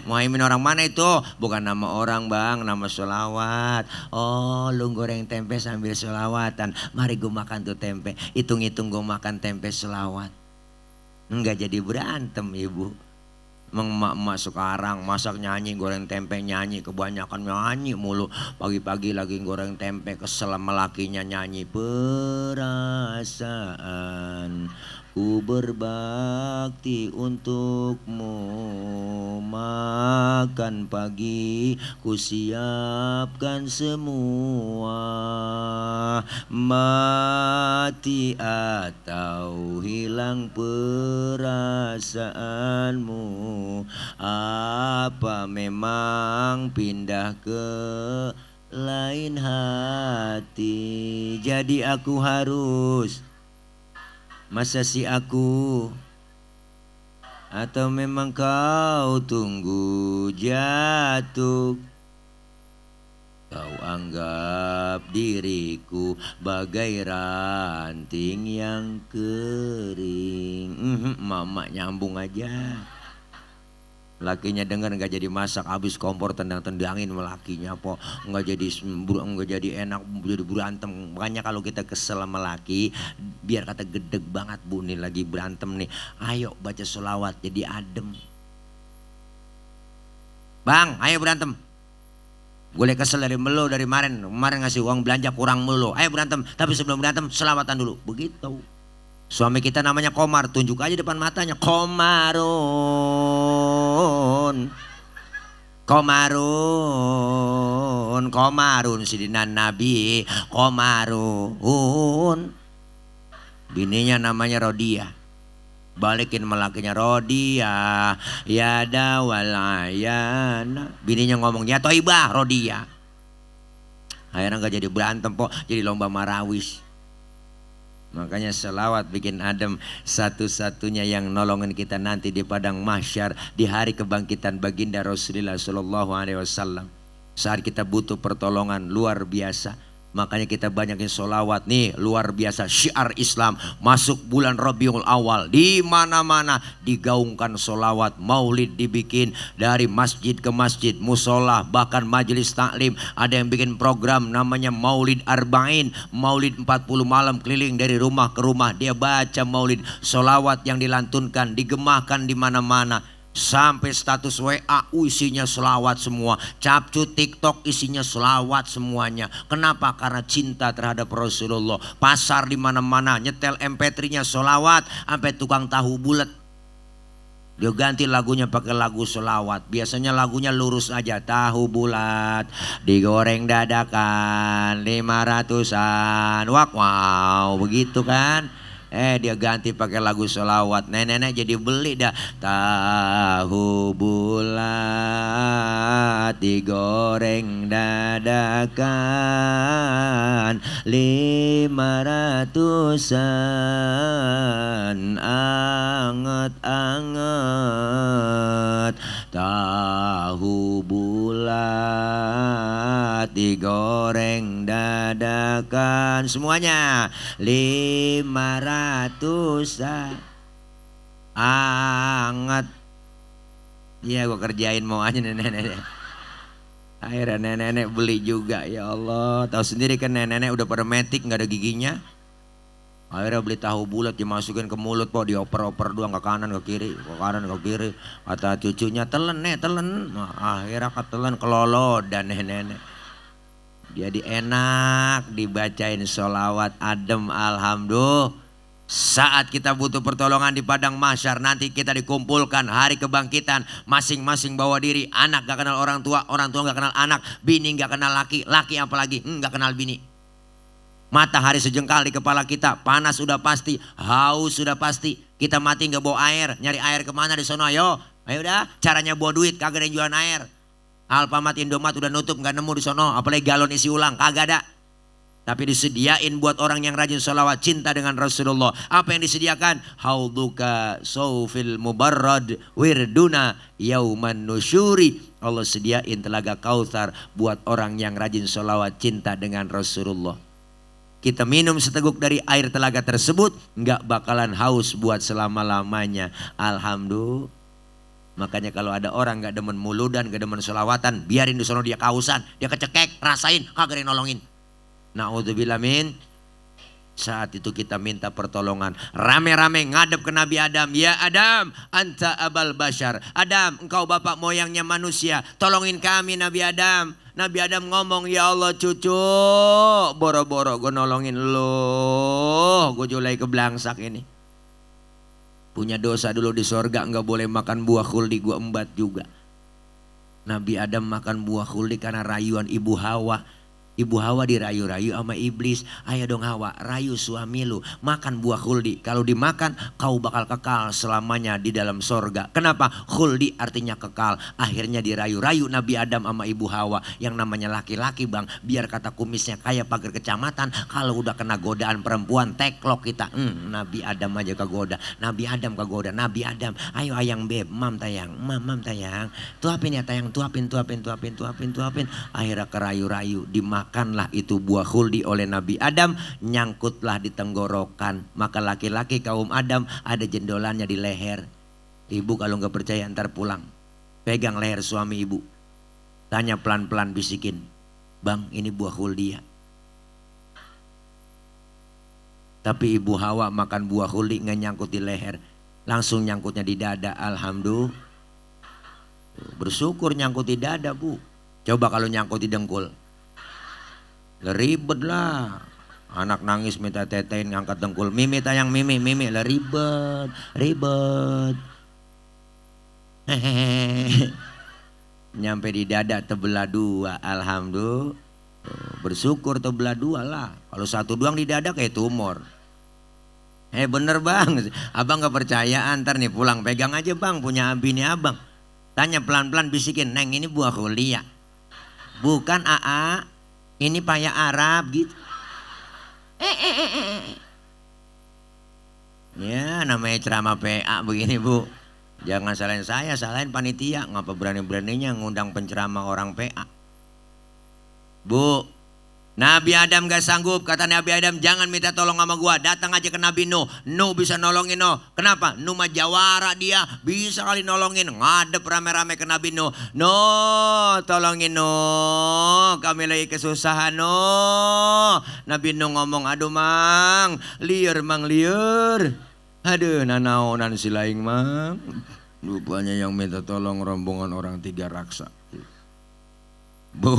Muhaimin orang mana itu? Bukan nama orang bang, nama sholawat. Oh lu goreng tempe sambil sholawatan. Mari gue makan tuh tempe. Hitung-hitung gue makan tempe sholawat. Enggak jadi berantem ibu. Emang emak-emak sekarang masak nyanyi, goreng tempe nyanyi. Kebanyakan nyanyi mulu. Pagi-pagi lagi goreng tempe, kesel sama lakinya nyanyi. Perasaan ku berbakti untukmu, makan pagi ku siapkan semua, mati atau hilang perasaanmu, apa memang pindah ke lain hati. Jadi aku harus, masa sih aku Atau memang kau tunggu jatuh? Kau anggap diriku bagai ranting yang kering. Mama nyambung aja. Lakinya dengar nggak jadi masak, habis kompor tendang-tendangin sama lakinya po, nggak jadi enak, jadi berantem. Makanya kalau kita kesel sama laki, biar kata gedeg banget bu nih lagi berantem nih, ayo baca sholawat jadi adem. Bang, ayo berantem. Boleh kesel dari melo dari kemarin ngasih uang belanja kurang melo, ayo berantem. Tapi sebelum berantem selawatan dulu, begitu. Suami kita namanya Komar, tunjuk aja depan matanya, Komarun, Komarun, Komarun, sidinan Nabi, Komarun. Bininya namanya Rodia. Balikin melakinya, Rodia, yada walayana. Bininya ngomong, ya Toibah, Rodia. Akhirnya gak jadi berantem po, jadi lomba marawis. Makanya selawat bikin adem, satu-satunya yang nolongin kita nanti di padang mahsyar, di hari kebangkitan baginda Rasulullah Shallallahu Alaihi Wasallam. Saat kita butuh pertolongan luar biasa, makanya kita banyakin sholawat nih, luar biasa. Syiar Islam masuk bulan Rabiul Awal, di mana-mana digaungkan sholawat, maulid dibikin dari masjid ke masjid, musola, bahkan majelis taklim. Ada yang bikin program namanya Maulid Arba'in, maulid 40 malam keliling dari rumah ke rumah, dia baca maulid, sholawat yang dilantunkan, digemahkan di mana-mana. Sampai status WA isinya selawat semua, capcu TikTok isinya selawat semuanya. Kenapa? Karena cinta terhadap Rasulullah. Pasar di mana-mana nyetel MP3-nya selawat, sampai tukang tahu bulat dia ganti lagunya pakai lagu selawat. Biasanya lagunya lurus aja, tahu bulat digoreng dadakan 500-an. Wow, begitu kan? Dia ganti pakai lagu sholawat. Nenek-nenek jadi beli dah. Tahu bulat digoreng dadakan 500-an, anget-anget. Tahu bulat digoreng dadakan, semuanya 500 anget. Iya gue kerjain mau aja nenek-nenek. Akhirnya nenek-nenek beli juga. Ya Allah, tahu sendiri kan nenek-nenek udah pada metik nggak ada giginya. Akhirnya beli tahu bulat dimasukin ke mulut po, dioper-oper doang ke kanan ke kiri, ke kanan ke kiri. Kata cucunya telen nek telen. Nah, akhirnya ketelan kelolo dan nenek-nenek. Jadi enak dibacain sholawat adem, alhamdulillah. Saat kita butuh pertolongan di padang mahsyar, nanti kita dikumpulkan hari kebangkitan, masing-masing bawa diri. Anak gak kenal orang tua gak kenal anak, bini gak kenal laki, laki apalagi gak kenal bini. Matahari sejengkal di kepala kita, panas sudah pasti, haus sudah pasti. Kita mati gak bawa air, nyari air kemana di sono? Ayo udah, caranya bawa duit, kagak ada yang jualan air. Alfamart, Indomaret udah nutup, gak nemu di sono, apalagi galon isi ulang, kagak ada. Tapi disediain buat orang yang rajin sholawat, cinta dengan Rasulullah. Apa yang disediakan? Hauduka sawfil mubarrad wirduna yauman nusyuri. Allah sediain telaga Kautsar buat orang yang rajin sholawat, cinta dengan Rasulullah. Kita minum seteguk dari air telaga tersebut, nggak bakalan haus buat selama-lamanya. Alhamdulillah. Makanya kalau ada orang nggak demen muludan, nggak demen sholawatan, biarin di sono dia kausan, dia kecekek, rasain, kagak ada yang nolongin. Na'udzubillah min. Saat itu kita minta pertolongan, rame-rame ngadep ke Nabi Adam. Ya Adam, anta abal bashar. Adam, engkau bapak moyangnya manusia, tolongin kami Nabi Adam. Nabi Adam ngomong, ya Allah cucu, boro-boro gue nolongin lo, gue julai ke belangsak ini. Punya dosa dulu di sorga, gak boleh makan buah khuldi, gue embat juga. Nabi Adam makan buah khuldi karena rayuan ibu Hawa. Ibu Hawa dirayu-rayu sama iblis. Ayo dong Hawa, rayu suami lu. Makan buah khuldi. Kalau dimakan kau bakal kekal selamanya di dalam sorga. Kenapa? Khuldi artinya kekal. Akhirnya dirayu-rayu Nabi Adam sama Ibu Hawa. Yang namanya laki-laki bang. Biar kata kumisnya kayak pagar kecamatan. Kalau udah kena godaan perempuan teklok kita. Nabi Adam aja kegoda. Nabi Adam kegoda. Nabi Adam. Ayo ayang beb. Mam tayang. Mam tayang. Tuapin ya tayang. Tuapin. Akhirnya kerayu-rayu. Makanlah itu buah khuldi oleh Nabi Adam, nyangkutlah di tenggorokan. Maka laki-laki kaum Adam ada jendolannya di leher. Ibu kalau nggak percaya ntar pulang, pegang leher suami ibu, tanya pelan-pelan bisikin, bang ini buah khuldi ya. Tapi Ibu Hawa makan buah khuldi nggak nyangkut di leher, langsung nyangkutnya di dada. Alhamdulillah, bersyukur nyangkut di dada bu. Coba kalau nyangkut di dengkul. Ribet lah, anak nangis minta tetein ngangkat dengkul, mimi tayang mimi lah ribet. Nyampe di dada tebelah dua, alhamdulillah. Bersyukur tebelah dua lah. Kalau satu doang di dada kayak tumor. Bener bang, abang gak percaya ntar nih pulang pegang aja bang punya bini abang. Tanya pelan-pelan bisikin, neng ini buah khuldi ya? Bukan AA. Ini paya Arab gitu. Ya namanya ceramah PA begini bu. Jangan salahin saya, salahin panitia. Ngapa berani-beraninya ngundang penceramah orang PA. Bu, Nabi Adam gak sanggup. Kata Nabi Adam jangan minta tolong sama gua. Datang aja ke Nabi Nuh. Nuh bisa nolongin Nuh. Kenapa? Nuh mah jawara dia. Bisa kali nolongin. Ngadep rame-rame ke Nabi Nuh. Nuh tolongin Nuh. Kami lagi kesusahan Nuh. Nabi Nuh ngomong aduh mang. Liur mang liur. Aduh nanaonan si laing mang. Rupanya yang minta tolong rombongan orang 3 raksa. Bu.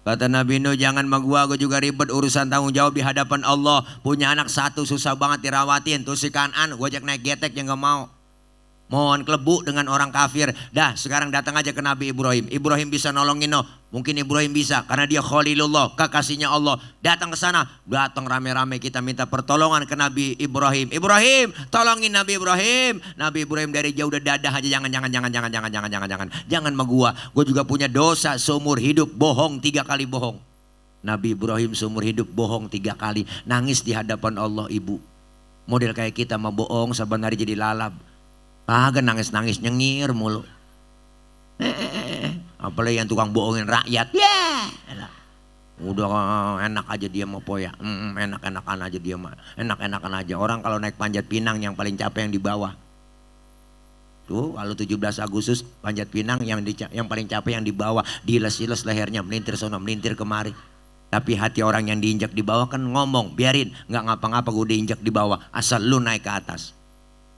Kata Nabi Nuh jangan sama gua juga ribet urusan tanggung jawab di hadapan Allah. Punya anak 1 susah banget dirawatin. Tuh si Kanan gua ajak naik getek yang gak mau. Mohon kelebu dengan orang kafir. Dah sekarang datang aja ke Nabi Ibrahim. Ibrahim bisa nolongin Nuh. Mungkin Ibrahim bisa karena dia Khalilullah, kekasihnya Allah. Datang ke sana, datang rame-rame kita minta pertolongan ke Nabi Ibrahim. Ibrahim, tolongin Nabi Ibrahim. Nabi Ibrahim dari jauh udah dadah aja jangan. Jangan sama gua juga punya dosa seumur hidup bohong 3 kali bohong. Nabi Ibrahim seumur hidup bohong 3 kali, nangis di hadapan Allah ibu. Model kayak kita mah bohong saban hari jadi lalab. Kagak nangis-nangis nyengir mulu. Apalagi yang tukang bohongin rakyat. Udah enak aja dia mau poya. Enak-enakan aja dia mah. Enak-enakan aja. Orang kalau naik Panjat Pinang yang paling capek yang di bawah. Tuh kalau 17 Agustus Panjat Pinang yang paling capek yang di bawah. Diles-iles lehernya melintir sono melintir kemari. Tapi hati orang yang diinjak di bawah kan ngomong biarin. Gak ngapa-ngapa gue diinjak di bawah. Asal lu naik ke atas.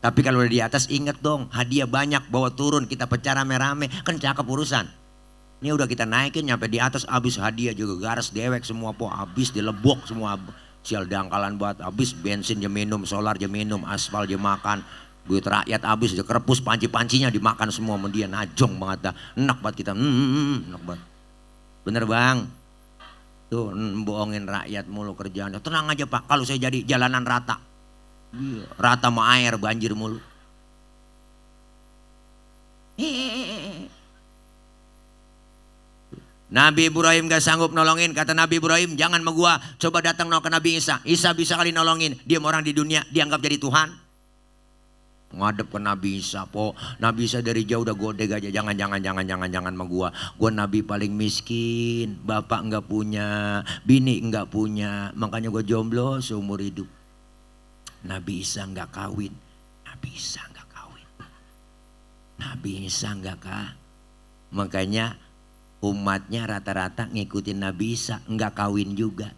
Tapi kalau udah di atas inget dong hadiah banyak bawa turun kita pecah rame-rame kan cakep urusan. Ini udah kita naikin nyampe di atas habis hadiah juga garas dewek semua po habis dilebok semua sial dangkalan buat habis bensin je minum solar je minum aspal je makan duit rakyat habis je kerepus panci-pancinya dimakan semua sama dia najong banget dah enak banget kita enak banget bener bang tuh bohongin rakyat mulu kerjaan tenang aja pak kalau saya jadi jalanan rata. Rata sama air banjir mulu. Nabi Ibrahim gak sanggup nolongin. Kata Nabi Ibrahim jangan sama gua. Coba datang ke Nabi Isa. Isa bisa kali nolongin. Dia orang di dunia dianggap jadi Tuhan. Ngadep ke Nabi Isa po. Nabi Isa dari jauh udah godeg aja. Jangan sama gua. Gua Nabi paling miskin. Bapak gak punya. Bini gak punya. Makanya gua jomblo seumur hidup. Nabi Isa nggak kawin, Nabi Isa nggak kawin, Nabi Isa nggak makanya umatnya rata-rata ngikutin Nabi Isa nggak kawin juga.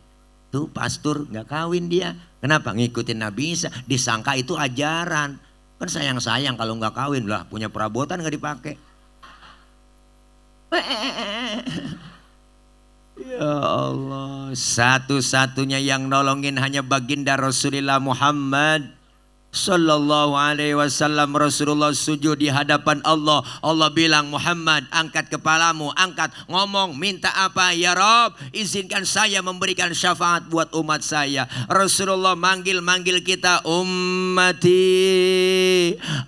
Tuh pastor nggak kawin dia, kenapa? Ngikutin Nabi Isa, disangka itu ajaran. Kan sayang kalau nggak kawin lah punya perabotan nggak dipakai. Ya Allah, satu-satunya yang nolongin hanya baginda Rasulullah Muhammad Sallallahu alaihi wasallam. Rasulullah sujud di hadapan Allah. Allah bilang, Muhammad, angkat kepalamu, angkat, ngomong, minta apa? Ya Rob, izinkan saya memberikan syafaat buat umat saya. Rasulullah manggil kita, ummati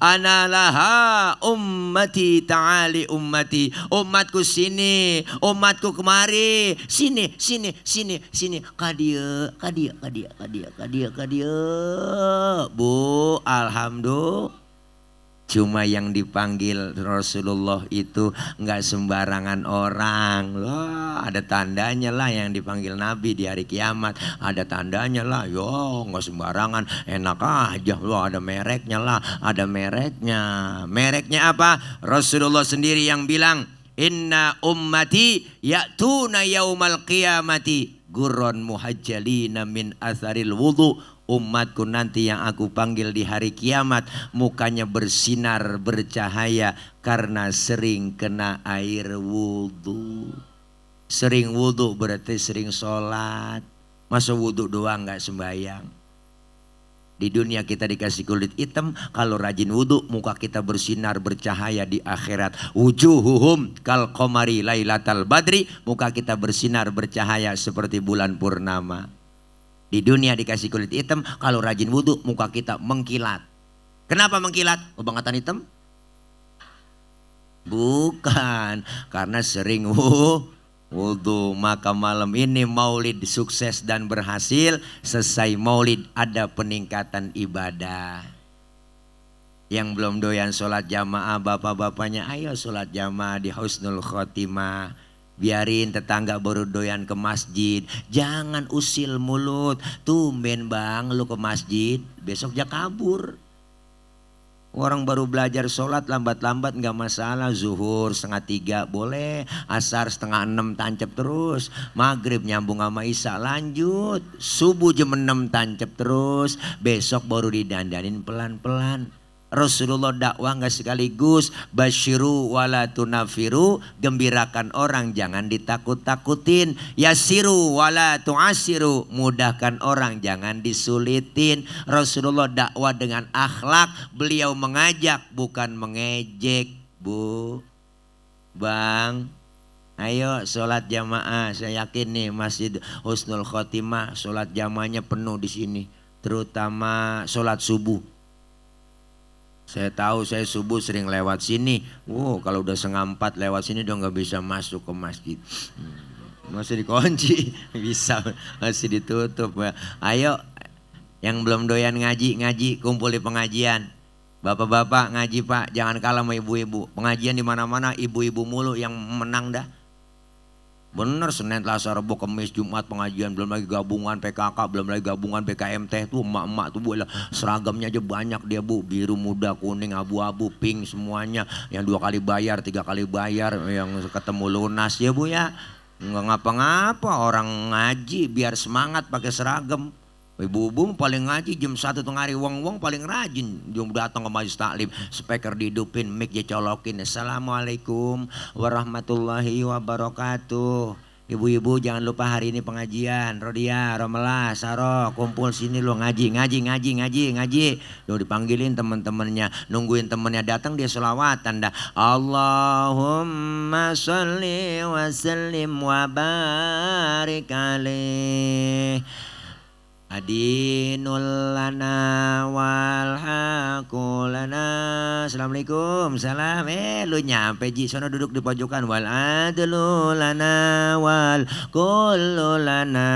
ana laha, ummati ta'ali ummati. Umatku sini, umatku kemari, sini. Kadia. Bu, alhamdulillah. Cuma yang dipanggil Rasulullah itu nggak sembarangan orang. Loh, ada tandanya lah yang dipanggil Nabi di hari kiamat. Ada tandanya lah. Yo, nggak sembarangan. Enak aja. Loh, ada mereknya lah. Ada mereknya. Mereknya apa? Rasulullah sendiri yang bilang, Inna ummati ya'tuna yaumal qiyamati gurron muhajjalina min atharil wudu. Umatku nanti yang aku panggil di hari kiamat mukanya bersinar bercahaya karena sering kena air wudhu. Sering wudhu berarti sering sholat. Masa wudhu doang gak sembahyang? Di dunia kita dikasih kulit hitam, kalau rajin wudhu muka kita bersinar bercahaya di akhirat. Wujuhuhum kal qamari lailatal badri, muka kita bersinar bercahaya seperti bulan purnama. Di dunia dikasih kulit hitam, kalau rajin wudhu muka kita mengkilat. Kenapa mengkilat? Kebangatan hitam? Bukan, karena sering wudhu. Maka malam ini maulid sukses dan berhasil. Selesai maulid ada peningkatan ibadah. Yang belum doyan sholat jamaah, bapak-bapaknya ayo sholat jamaah di Husnul Khotimah. Biarin tetangga baru doyan ke masjid. Jangan usil mulut. Tumben bang lu ke masjid, besok dia kabur. Orang baru belajar sholat lambat-lambat gak masalah. Zuhur 2:30 boleh. Asar 5:30 tancap terus. Maghrib nyambung sama isya lanjut. Subuh jam 6 tancap terus. Besok baru didandanin pelan-pelan. Rasulullah dakwah nggak sekaligus. Basyiru wala tunafiru, gembirakan orang jangan ditakut-takutin. Yasiru wala tu'asiru, mudahkan orang jangan disulitin. Rasulullah dakwah dengan akhlak. Beliau mengajak bukan mengejek. Bu, bang, ayo sholat jamaah. Saya yakin nih Masjid Husnul Khotimah sholat jamaahnya penuh di sini, terutama sholat subuh. Saya tahu, saya subuh sering lewat sini. Kalau udah 3:30 lewat sini udah nggak bisa masuk ke masjid. Masih dikunci, bisa masih ditutup. Ayo, yang belum doyan ngaji kumpul di pengajian. Bapak-bapak ngaji pak, jangan kalah sama ibu-ibu. Pengajian di mana-mana ibu-ibu mulu yang menang dah. Bener, Senin, Selasa, Rabu, Kamis, Jumat pengajian, belum lagi gabungan PKK, belum lagi gabungan PKMT tuh emak-emak tuh bu, seragamnya aja banyak dia bu, biru, muda, kuning, abu-abu, pink semuanya, yang 2 kali bayar, 3 kali bayar, yang ketemu lunas ya bu ya, nggak ngapa-ngapa orang ngaji biar semangat pakai seragam. Ibu-ibu paling ngaji jam 1 tengah hari, wong-wong paling rajin jam datang ke majelis taklim, speaker dihidupin, mic dicolokin. Assalamualaikum warahmatullahi wabarakatuh. Ibu-ibu jangan lupa hari ini pengajian. Rodia, Romelah, Saro, kumpul sini lo ngaji. Lo dipanggilin teman-temannya, nungguin temannya datang dia sholawatan dah. Allahumma sholli wa sallim wa barik alaih. Adinul lana wal hakulana. Assalamualaikum. Salam. Lu nyampe ji, sono duduk di pojokan. Wal adlu lana wal kullu lana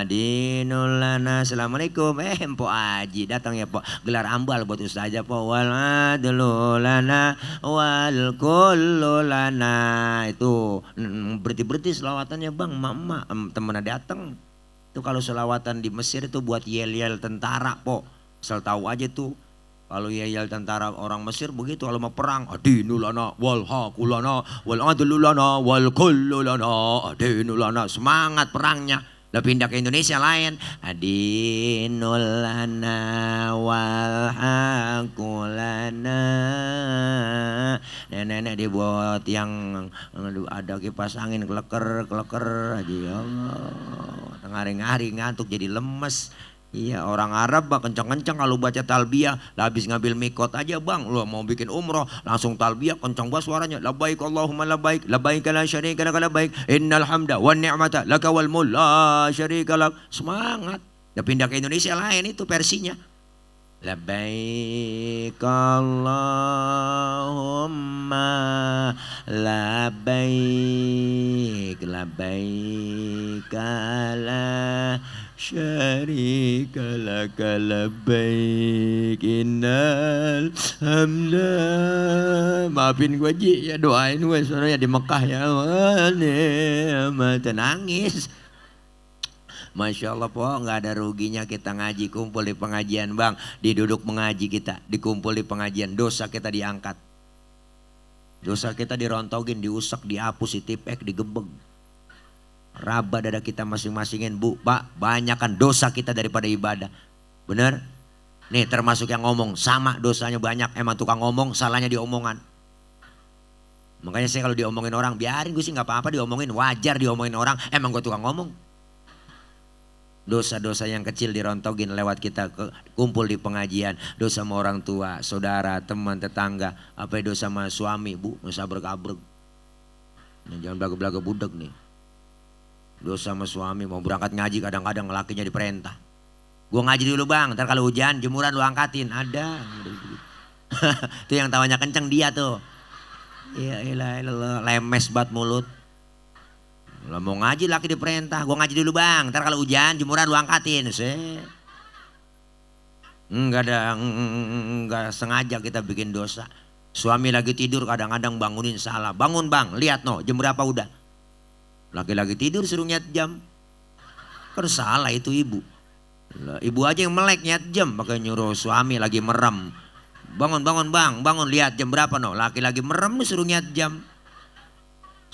adinul lana. Assalamualaikum. Empok Aji datang ya po, gelar ambal buat ustaz aja po. Wal adlu lana wal kullu lana. Itu berhenti selawatannya bang, mama temennya datang. Itu kalau selawatan di Mesir itu buat yel-yel tentara po. Asal tahu aja tuh. Kalau yel-yel tentara orang Mesir begitu kalau mau perang. Adinulana wal hakulana wal adlulana wal kullulana adinulana. Semangat perangnya. Lah pindah ke Indonesia lain. Adinulana wal hakulana. Nenek-nenek dibuat yang ada kipas angin kleker aja ya Allah. Ngari-ngari ngantuk jadi lemes. Iya, orang Arab bang kencang-kencang kalau baca talbiyah. Lah habis ngambil mikot aja bang, lo mau bikin umroh langsung talbiyah kencang banget suaranya. Labbaik Allahumma labbaik, labbaik la syarika lak labbaik, innal hamda wan ni'mata laka wal mulk la syarika lak. Semangat. Udah pindah ke Indonesia lain itu versinya. Labbaik Allahumma labbaik, labbaik la syarika laka labbaik, innal hamda. Maafin gue Ji ya, doain gue soalnya di Mekah ya. Nangis. Masya Allah po, nggak ada ruginya kita ngaji, kumpul di pengajian bang, diduduk mengaji kita, dikumpul di pengajian, dosa kita diangkat, dosa kita dirontogin, diusek, dihapus, ditipek, digebeg, raba dada kita masing-masingin bu, pak, banyakkan dosa kita daripada ibadah, bener? Nih termasuk yang ngomong, sama dosanya banyak, emang tukang ngomong, salahnya di omongan. Makanya saya kalau diomongin orang, biarin gue sih nggak apa-apa diomongin, wajar diomongin orang, emang gue tukang ngomong. Dosa-dosa yang kecil dirontogin lewat kita kumpul di pengajian. Dosa sama orang tua, saudara, teman, tetangga. Apa dosa sama suami, bu, masa abrek-abrek. Jangan belaga-belaga budak nih. Dosa sama suami, mau berangkat ngaji kadang-kadang lakinya diperintah. Gua ngaji dulu bang, ntar kalau hujan jemuran lu angkatin. Ada. Itu yang tawanya kenceng dia tuh. Ya ilah, lemes banget mulut. Lah mau ngaji laki diperintah, gua ngaji dulu bang, ntar kalau hujan jemuran lu angkatin. Enggak sengaja kita bikin dosa. Suami lagi tidur kadang-kadang bangunin salah. Bangun bang, lihat no, jam berapa udah. Laki-laki tidur suruh nyet jam. Kan salah itu ibu. Lah, ibu aja yang melek nyet jam, pakai nyuruh suami lagi merem. Bangun bang, bangun lihat jam berapa no. Laki lagi merem suruh nyet jam.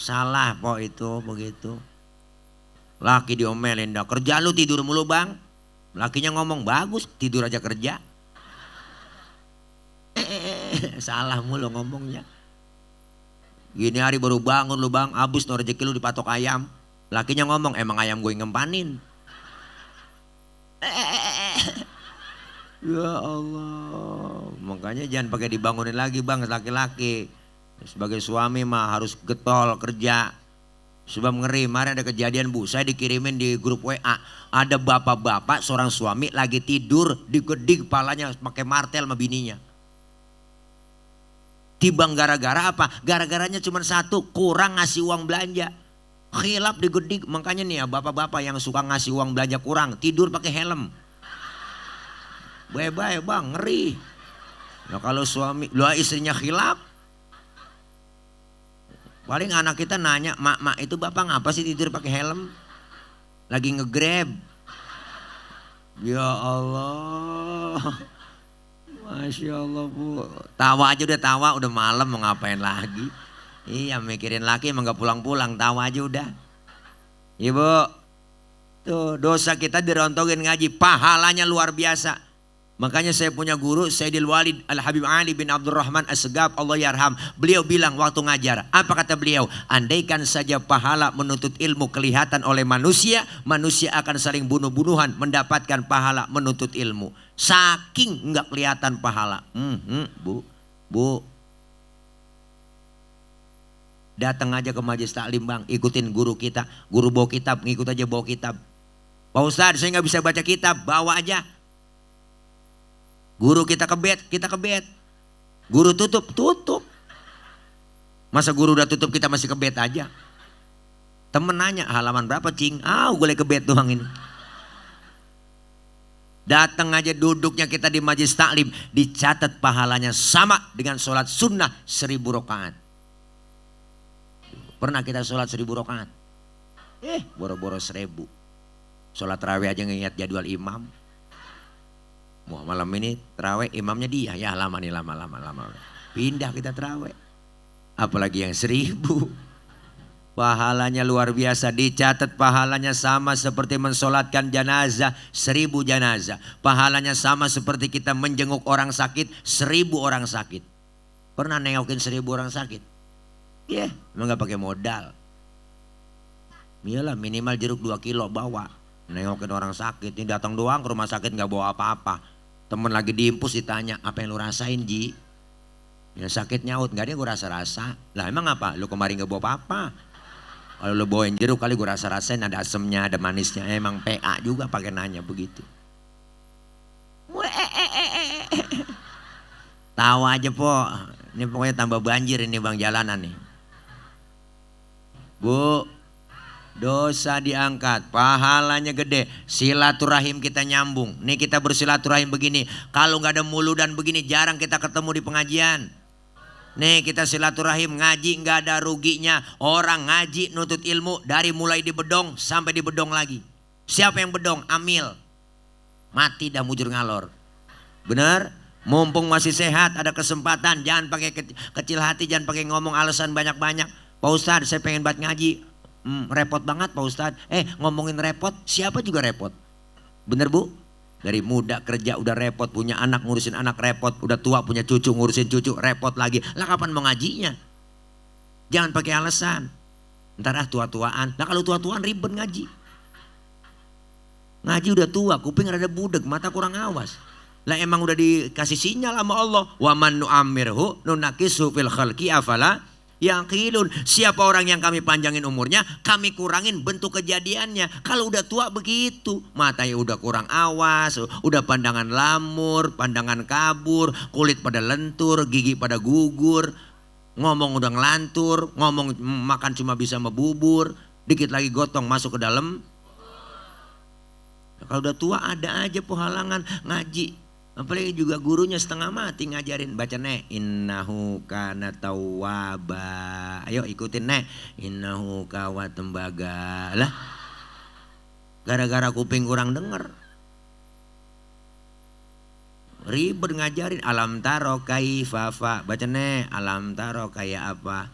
Salah po itu begitu. Laki diomelin dah, kerja lu tidur mulu bang. Lakinya ngomong bagus, tidur aja kerja. Salah mulu ngomongnya. Gini hari baru bangun lu bang, abis no rezeki lu dipatok ayam. Lakinya ngomong emang ayam gue ngempanin. Ya Allah, makanya jangan pakai dibangunin lagi bang laki-laki. Sebagai suami mah harus getol kerja. Sebab ngeri, kemarin ada kejadian bu, saya dikirimin di grup WA. Ada bapak-bapak seorang suami lagi tidur digedik kepalanya pakai martel sama bininya. Tibang gara-gara apa? Gara-garanya cuma satu, kurang ngasih uang belanja. Khilaf digedik, makanya nih ya bapak-bapak yang suka ngasih uang belanja kurang, tidur pakai helm. Bye-bye bang, ngeri. Nah kalau suami, istrinya khilaf. Paling anak kita nanya, mak itu bapak ngapa sih tidur pakai helm? Lagi nge-grab. Ya Allah. Masya Allah bu. Tawa aja udah tawa, udah malam mau ngapain lagi. Iya mikirin laki emang gak pulang-pulang, tawa aja udah. Ibu, tuh dosa kita dirontogin ngaji, pahalanya luar biasa. Makanya saya punya guru Sayyidil Walid Al-Habib Ali bin Abdurrahman As-Segaf Allah yarham. Beliau bilang waktu ngajar, apa kata beliau? Andaikan saja pahala menuntut ilmu kelihatan oleh manusia, manusia akan saling bunuh-bunuhan mendapatkan pahala menuntut ilmu. Saking nggak kelihatan pahala. Bu. Datang aja ke majelis taklim bang, ikutin guru kita. Guru bawa kitab, ngikut aja bawa kitab. Pak Ustadz saya nggak bisa baca kitab, bawa aja. Guru kita kebet. Guru tutup. Masa guru udah tutup kita masih kebet aja. Temen nanya halaman berapa cing? Gue lagi kebet doang ini. Datang aja duduknya kita di majelis taklim, dicatat pahalanya sama dengan sholat sunnah 1000 rakaat. Pernah kita sholat 1000 rakaat? Boro-boro 1000. Sholat tarawih aja ngingat jadwal imam. Wah malam ini terawih imamnya dia, ya lama nih lama. Pindah kita terawih. Apalagi yang 1000. Pahalanya luar biasa, dicatat pahalanya sama seperti mensolatkan jenazah 1000 jenazah. Pahalanya sama seperti kita menjenguk orang sakit 1000 orang sakit. Pernah nengokin 1000 orang sakit? Emang gak pakai modal. Iyalah minimal jeruk 2 kilo bawa. nengokin orang sakit. Ini datang doang ke rumah sakit nggak bawa apa-apa. Temen lagi diimpus ditanya, apa yang lu rasain Ji? Ya sakit nyaut, nggak ada gue rasa-rasa. Lah emang apa? Lu kemarin nggak bawa apa-apa. Kalau lu bawain jeruk kali gue rasa-rasain ada asemnya, ada manisnya. Emang PA juga pakai nanya begitu. Tahu aja po, ini pokoknya tambah banjir ini bang jalanan nih. Bu, dosa diangkat, pahalanya gede, silaturahim kita nyambung. Nih kita bersilaturahim begini, kalau nggak ada muludan begini jarang kita ketemu di pengajian. Nih kita silaturahim ngaji nggak ada ruginya. Orang ngaji nutut ilmu dari mulai di bedong sampai di bedong lagi. Siapa yang bedong? Amil. Mati dah mujur ngalor. Bener? Mumpung masih sehat ada kesempatan, jangan pakai kecil hati, jangan pakai ngomong alasan banyak-banyak. Pak Ustadz saya pengen banget ngaji. Repot banget Pak Ustadz. Ngomongin repot, siapa juga repot. Bener Bu? Dari muda kerja udah repot, punya anak ngurusin anak repot, udah tua punya cucu ngurusin cucu repot lagi. Lah kapan mau ngajinya? Jangan pakai alasan. Ntar tua-tuaan. Lah kalau tua-tuaan ribet ngaji. Ngaji udah tua, kuping rada budek, mata kurang awas. Lah emang udah dikasih sinyal sama Allah. Wa man nu'ammirhu nunakisu fil khalqi afala yaqilun. Siapa orang yang kami panjangin umurnya, kami kurangin bentuk kejadiannya. Kalau udah tua begitu, matanya udah kurang awas, udah pandangan lamur, pandangan kabur, kulit pada lentur, gigi pada gugur, ngomong udah ngelantur, ngomong makan cuma bisa sama bubur, dikit lagi gotong masuk ke dalam. Kalau udah tua ada aja halangan ngaji. Apalagi juga gurunya setengah mati ngajarin, baca nek innahu kana tawwaba. Ayo ikutin nek innahu kawa tembaga. Lah gara-gara kuping kurang denger ribet ngajarin. Alam taro kaifafa, baca nek alam taro kayak apa.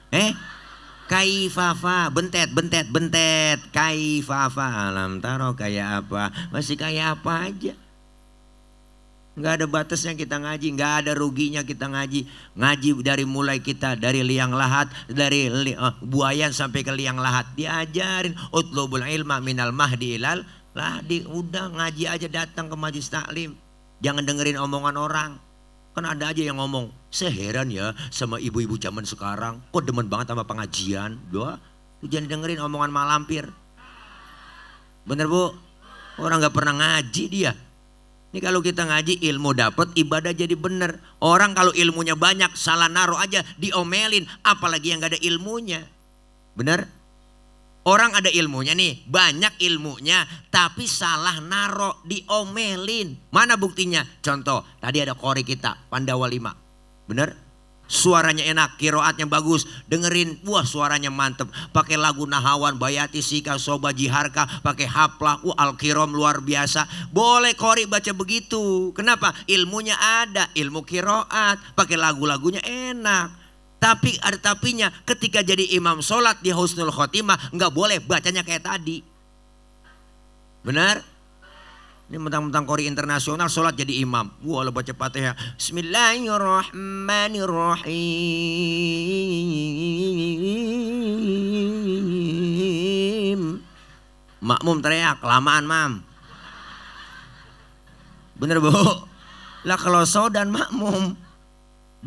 Kaifafa, bentet kaifafa, alam taro kayak apa. Masih kayak apa aja. Nggak ada batasnya kita ngaji, nggak ada ruginya kita ngaji. Ngaji dari mulai kita dari liang lahat, dari buayan sampai ke liang lahat diajarin. Utlubul ilma minal mahdi ilal lahdi. Udah ngaji aja, datang ke majelis taklim. Jangan dengerin omongan orang. Kan ada aja yang ngomong, saya heran ya sama ibu-ibu zaman sekarang, kok demen banget sama pengajian. Doa, jangan dengerin omongan malampir. Bener Bu? Orang nggak pernah ngaji dia. Ini kalau kita ngaji ilmu dapat, ibadah jadi bener. Orang kalau ilmunya banyak salah naruh aja diomelin, apalagi yang gak ada ilmunya. Bener? Orang ada ilmunya nih, banyak ilmunya, tapi salah naruh diomelin. Mana buktinya? Contoh, tadi ada qori kita, Pandawa 5. Bener? Suaranya enak, kiroatnya bagus, dengerin, wah suaranya mantep. Pakai lagu Nahawan, Bayati Sika, Soba Jiharka, pakai haplah, Al-Kirom luar biasa. Boleh qori baca begitu. Kenapa? Ilmunya ada, ilmu kiroat, pakai lagu-lagunya enak. Tapi ada tapinya, ketika jadi imam sholat di husnul khotimah, nggak boleh bacanya kayak tadi. Benar? Ini mentang-mentang qori internasional sholat jadi imam. Wah lo baca Fatihah. Bismillahirrahmanirrahim. Makmum teriak, kelamaan mam. Bener Bu? Lah kalau sodan makmum.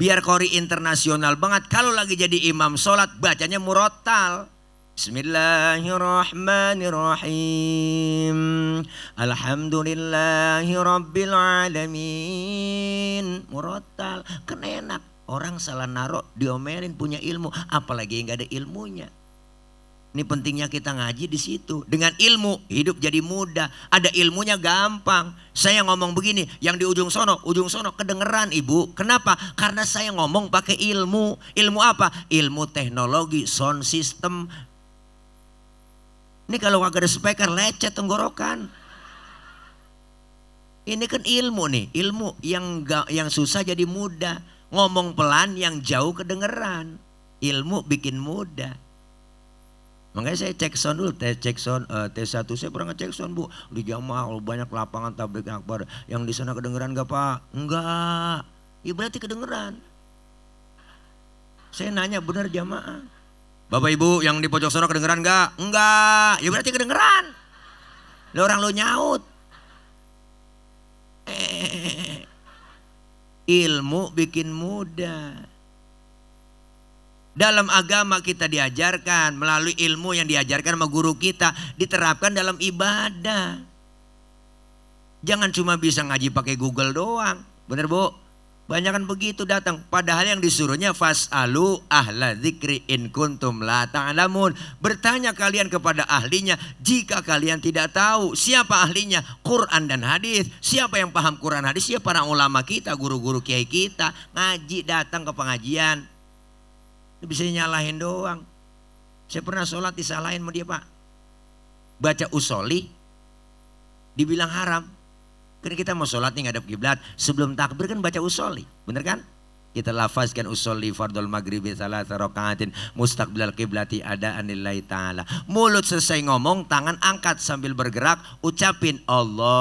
Biar qori internasional banget. Kalau lagi jadi imam sholat bacanya murotal. Bismillahirrahmanirrahim. Alhamdulillahi rabbil alamin. Murotal, kan enak. Orang salah naruh diomelin, punya ilmu, apalagi yang gak ada ilmunya. Ini pentingnya kita ngaji di situ. Dengan ilmu hidup jadi mudah. Ada ilmunya gampang. Saya ngomong begini, yang di ujung sono kedengeran Ibu. Kenapa? Karena saya ngomong pakai ilmu. Ilmu apa? Ilmu teknologi, sound system. Ini kalau kagak ada speaker lecet tenggorokan. Ini kan ilmu nih, ilmu yang susah jadi mudah. Ngomong pelan yang jauh kedengeran. Ilmu bikin mudah. Makanya saya cek sound dulu, T1 saya pernah ngecek sound Bu. Di jamaah banyak lapangan tabligh akbar. Yang di sana kedengeran gak Pak? Enggak. Ya berarti kedengeran. Saya nanya benar jamaah. Bapak Ibu yang di pojok sono kedengeran enggak? Enggak. Ya berarti kedengeran. Lah orang lo nyaut. Ilmu bikin mudah. Dalam agama kita diajarkan melalui ilmu yang diajarkan sama guru kita, diterapkan dalam ibadah. Jangan cuma bisa ngaji pakai Google doang. Bener Bu? Banyak kan begitu datang. Padahal yang disuruhnya fas'alu ahla dzikri in kuntum la ta'lamun. Bertanya kalian kepada ahlinya jika kalian tidak tahu. Siapa ahlinya? Quran dan hadis. Siapa yang paham Quran hadis? Siapa para ulama kita, guru-guru kiai kita. Ngaji, datang ke pengajian. Bisa nyalahin doang. Saya pernah sholat disalahin sama dia Pak. Baca usoli dibilang haram. Kan kita mau sholat nih ngadep kiblat, sebelum takbir kan baca usolli, bener kan? Kita lafazkan usolli fardul maghribi salasa rakaatin mustaqbilal kiblati ada anillahi ta'ala. Mulut selesai ngomong, tangan angkat sambil bergerak, ucapin Allah.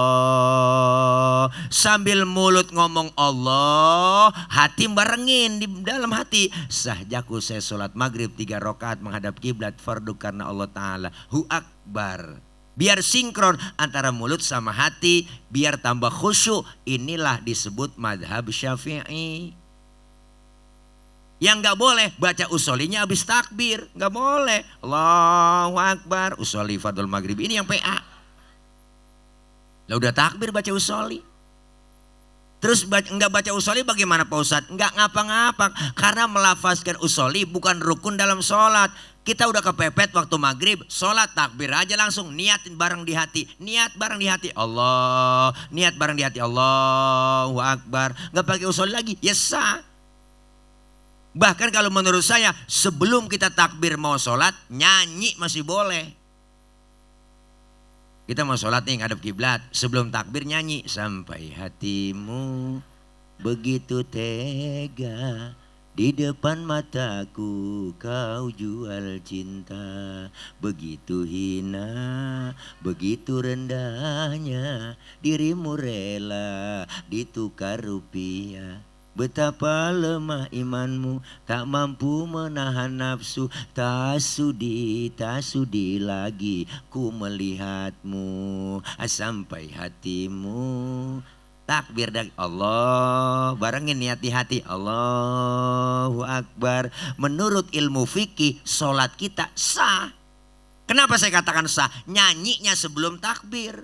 Sambil mulut ngomong Allah, hati barengin di dalam hati. Sahjaku saya sholat maghrib 3 rakaat menghadap kiblat fardu karena Allah Ta'ala. Hu akbar. Biar sinkron antara mulut sama hati, biar tambah khusyuk. Inilah disebut madhab Syafi'i. Yang gak boleh baca usolinya habis takbir, gak boleh. Allahu Akbar, usoli fardul maghrib, ini yang PA. Lah udah takbir baca usoli. Terus enggak baca usoli bagaimana Pak Ustadz? Enggak ngapa-ngapa, karena melafazkan usoli bukan rukun dalam sholat. Kita udah kepepet waktu maghrib, sholat takbir aja langsung, niatin bareng di hati, niat bareng di hati, Allah, niat bareng di hati, Allahu Akbar. Enggak pakai usoli lagi, ya sah. Bahkan kalau menurut saya sebelum kita takbir mau sholat, nyanyi masih boleh. Kita mau sholat nih ngadep kiblat, sebelum takbir nyanyi. Sampai hatimu begitu tega, di depan mataku kau jual cinta. Begitu hina, begitu rendahnya, dirimu rela ditukar rupiah. Betapa lemah imanmu, tak mampu menahan nafsu. Tak sudi lagi ku melihatmu. Sampai hatimu takbir dari Allah, barengin niat di hati, Allahu Akbar. Menurut ilmu fikih sholat kita sah. Kenapa saya katakan sah? Nyanyinya sebelum takbir.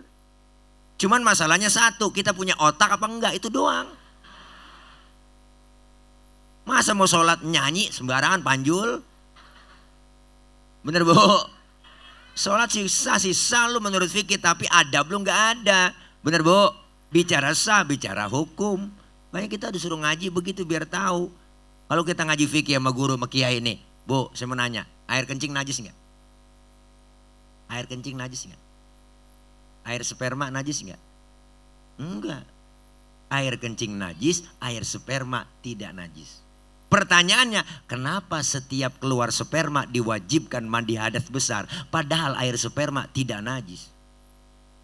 Cuman masalahnya satu, kita punya otak apa enggak, itu doang. Masa mau sholat nyanyi sembarangan panjul? Bener Bu? Sholat sisa lu menurut fikih, tapi adab lu gak ada. Bener Bu? Bicara sah, bicara hukum. Banyak kita disuruh ngaji begitu biar tahu. Kalau kita ngaji fikih sama guru sama kiai ini, Bu saya mau nanya, air kencing najis gak? Air kencing najis gak? Air sperma najis gak? Enggak. Air kencing najis, air sperma tidak najis. Pertanyaannya, kenapa setiap keluar sperma diwajibkan mandi hadas besar, padahal air sperma tidak najis?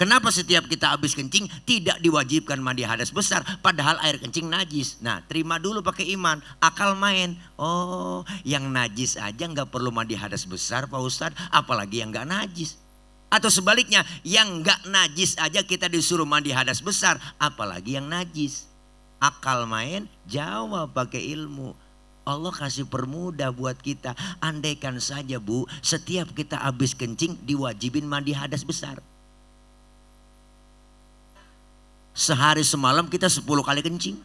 Kenapa setiap kita habis kencing tidak diwajibkan mandi hadas besar, padahal air kencing najis? Nah, terima dulu pakai iman, akal main. Oh, yang najis aja nggak perlu mandi hadas besar Pak Ustadz, apalagi yang nggak najis. Atau sebaliknya, yang nggak najis aja kita disuruh mandi hadas besar, apalagi yang najis. Akal main, jawab pakai ilmu. Allah kasih permudah buat kita. Andaikan saja Bu, setiap kita habis kencing diwajibin mandi hadas besar. Sehari semalam kita 10 kali kencing.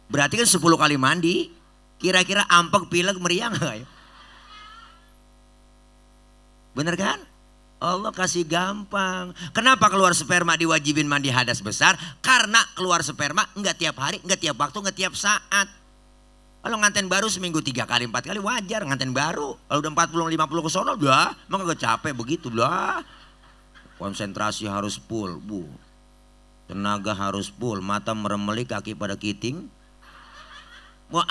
Berarti kan 10 kali mandi. Kira-kira ampek, pilek, meriang gak ya? Bener kan? Allah kasih gampang. Kenapa keluar sperma diwajibin mandi hadas besar? Karena keluar sperma enggak tiap hari, enggak tiap waktu, enggak tiap saat. Kalau nganten baru seminggu 3 kali 4 kali wajar nganten baru. Kalau udah 40-50 ke sono udah, emang gak capek begitu lah. Konsentrasi harus full Bu. Tenaga harus full, mata meremeli, kaki pada kiting. Wah,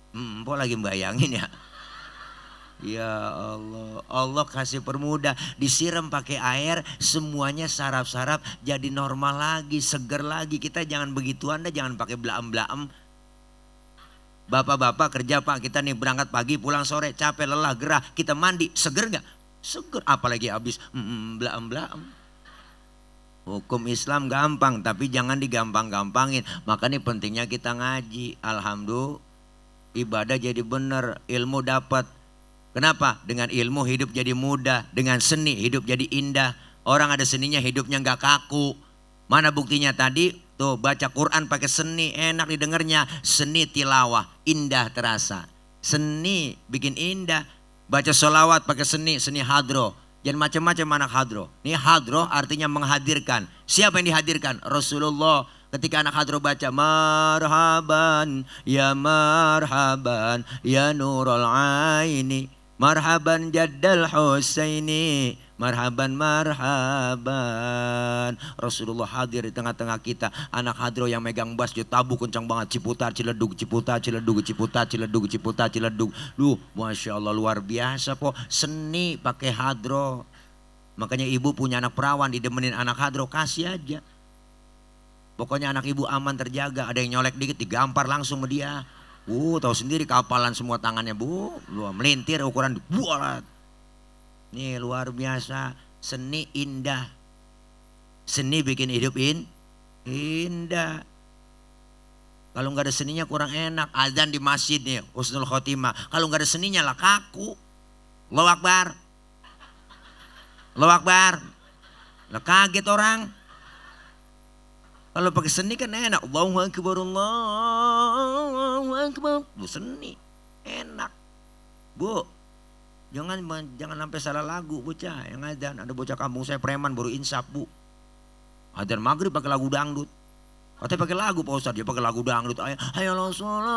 Mpok lagi bayangin ya. Ya Allah, Allah kasih permudah, disiram pakai air, semuanya saraf-saraf jadi normal lagi, seger lagi. Kita jangan begituan deh, jangan pakai belaem-belaem. Bapak-bapak kerja Pak, kita nih berangkat pagi pulang sore, capek lelah gerah, kita mandi, seger nggak? Seger, apalagi habis embla-embla. Hukum Islam gampang, tapi jangan digampang-gampangin. Makanya pentingnya kita ngaji. Alhamdulillah, ibadah jadi benar, ilmu dapat. Kenapa? Dengan ilmu hidup jadi mudah, dengan seni hidup jadi indah. Orang ada seninya hidupnya nggak kaku. Mana buktinya tadi? Tuh baca Quran pakai seni, enak didengarnya. Seni tilawah, indah terasa. Seni bikin indah. Baca sholawat pakai seni, seni hadro. Jangan macam-macam anak hadro. Ini hadro artinya menghadirkan. Siapa yang dihadirkan? Rasulullah. Ketika anak hadro baca marhaban ya nurul aini, marhaban jaddal husaini, marhaban marhaban. Rasulullah hadir di tengah-tengah kita. Anak hadro yang megang bass tabu kencang banget. Ciputat ciledug, ciputat ciledug, ciputat ciledug, ciputat ciledug. Masya Allah luar biasa po. Seni pakai hadro. Makanya ibu punya anak perawan didemenin anak hadro, kasih aja. Pokoknya anak ibu aman terjaga. Ada yang nyolek dikit digampar langsung sama dia. Tahu sendiri kapalan semua tangannya bu. Melintir ukuran bualat. Nih luar biasa. Seni indah. Seni bikin hidup indah. Kalau nggak ada seninya kurang enak. Azan di masjid nih husnul khotimah. Kalau nggak ada seninya lah kaku. Allahu Akbar. Allahu Akbar. Lah kaget orang. Kalau pakai seni kan enak. Allahu Akbar, Allahu Akbar. Bu seni enak. Bu, jangan sampai salah lagu bocah yang adzan. Ada bocah kampung saya preman baru insaf bu. Adzan maghrib pakai lagu dangdut. Katanya pakai lagu Pak Ustadz, dia pakai lagu dangdut. Hayalah sholat,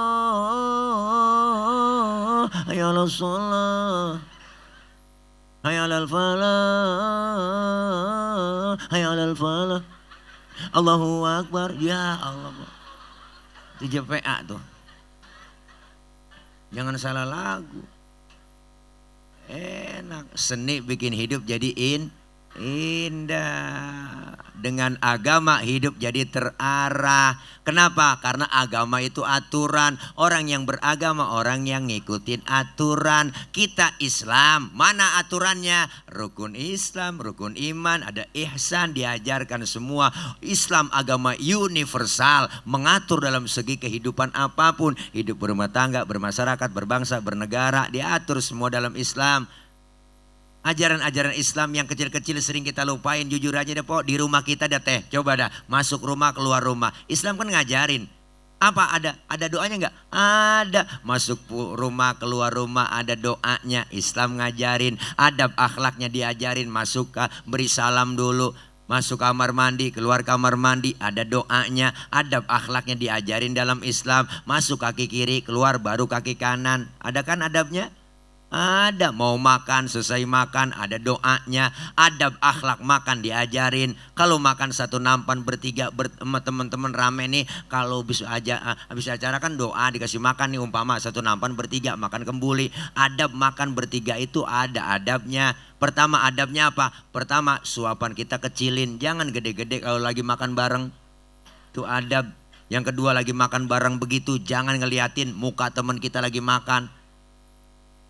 hayalah sholat, hayalal falah, hayalal falah. Allahu Akbar, ya Allah. Itu JPA tuh. Jangan salah lagu. Enak, seni bikin hidup jadi indah. Dengan agama hidup jadi terarah. Kenapa? Karena agama itu aturan. Orang yang beragama orang yang ngikutin aturan. Kita Islam, mana aturannya? Rukun Islam, rukun iman, ada ihsan, diajarkan semua. Islam agama universal, mengatur dalam segi kehidupan apapun. Hidup berumah tangga, bermasyarakat, berbangsa, bernegara, diatur semua dalam Islam. Ajaran-ajaran Islam yang kecil-kecil sering kita lupain. Jujur aja deh po, di rumah kita ada teh. Coba dah, masuk rumah keluar rumah. Islam kan ngajarin. Apa ada doanya enggak? Ada. Masuk rumah keluar rumah ada doanya. Islam ngajarin. Adab akhlaknya diajarin. Masuk beri salam dulu. Masuk kamar mandi, keluar kamar mandi, ada doanya. Adab akhlaknya diajarin dalam Islam. Masuk kaki kiri, keluar baru kaki kanan. Ada kan adabnya? Ada. Mau makan, selesai makan ada doanya. Adab akhlak makan diajarin. Kalau makan satu nampan bertiga teman-teman rame nih. Kalau habis acara kan doa dikasih makan nih, umpama satu nampan bertiga makan kembuli. Adab makan bertiga itu ada adabnya. Pertama adabnya apa? Pertama suapan kita kecilin, jangan gede-gede kalau lagi makan bareng. Itu adab. Yang kedua lagi makan bareng begitu, jangan ngeliatin muka teman kita lagi makan.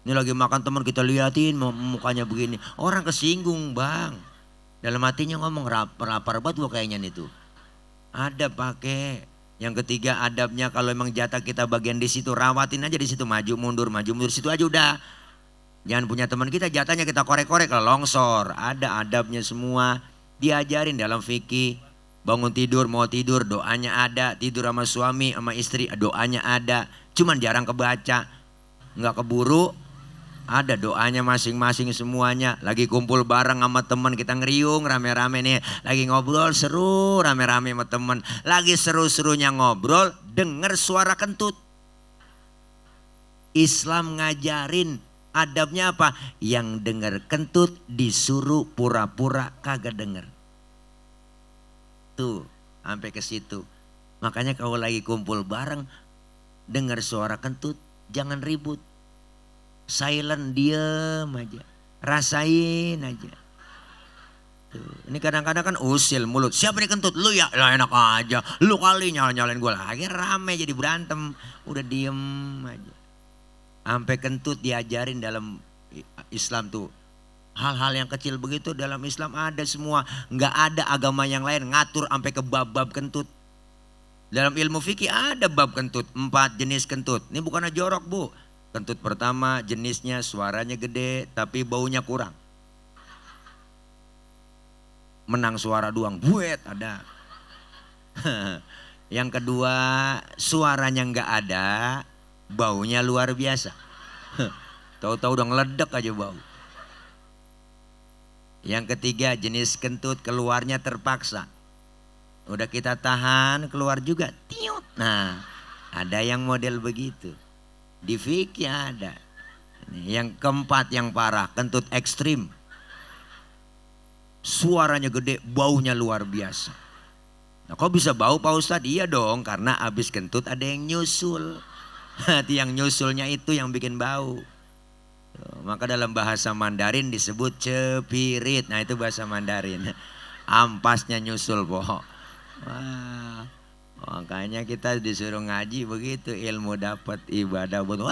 Ini lagi makan teman kita liatin mukanya begini. Orang kesinggung bang. Dalam hatinya ngomong lapar banget gua kayaknya nih tuh. Ada pakai. Yang ketiga adabnya kalau emang jatah kita bagian di situ, rawatin aja di situ, maju mundur situ aja udah. Jangan punya teman kita jatahnya kita korek-korek kalau longsor. Ada adabnya semua. Diajarin dalam fikih. Bangun tidur mau tidur doanya ada. Tidur sama suami sama istri doanya ada. Cuman jarang kebaca. Nggak keburu. Ada doanya masing-masing semuanya. Lagi kumpul bareng sama teman kita ngeriung rame-rame nih. Lagi ngobrol seru rame-rame sama teman. Lagi seru-serunya ngobrol denger suara kentut. Islam ngajarin adabnya apa? Yang denger kentut disuruh pura-pura kagak denger. Tuh sampai ke situ. Makanya kalau lagi kumpul bareng denger suara kentut jangan ribut. Silent, diem aja, rasain aja. Ini kadang-kadang kan usil mulut. Siapa nih kentut? Lu ya, lah enak aja. Lu kali nyalain gue lagi, rame jadi berantem. Udah diem aja. Sampai kentut diajarin dalam Islam tuh. Hal-hal yang kecil begitu dalam Islam ada semua. Nggak ada agama yang lain ngatur sampai ke bab-bab kentut. Dalam ilmu fikih ada bab kentut, 4 jenis kentut. Ini bukannya jorok bu. Kentut pertama jenisnya suaranya gede tapi baunya kurang. Menang suara doang, buet ada. Yang kedua suaranya nggak ada, baunya luar biasa. Tahu-tahu udah ngeledek aja bau. Yang ketiga jenis kentut keluarnya terpaksa. Udah kita tahan keluar juga. Tiut. Nah ada yang model begitu. Di fikih ada. Yang keempat yang parah kentut ekstrim. Suaranya gede, baunya luar biasa. Nah, kok bisa bau Pak Ustadz? Iya dong, karena abis kentut ada yang nyusul. Hati yang nyusulnya itu yang bikin bau. Maka dalam bahasa Mandarin disebut cepirit. Nah itu bahasa Mandarin. Ampasnya nyusul bohong. Wah, makanya kita disuruh ngaji begitu, ilmu dapat, ibadah butuh.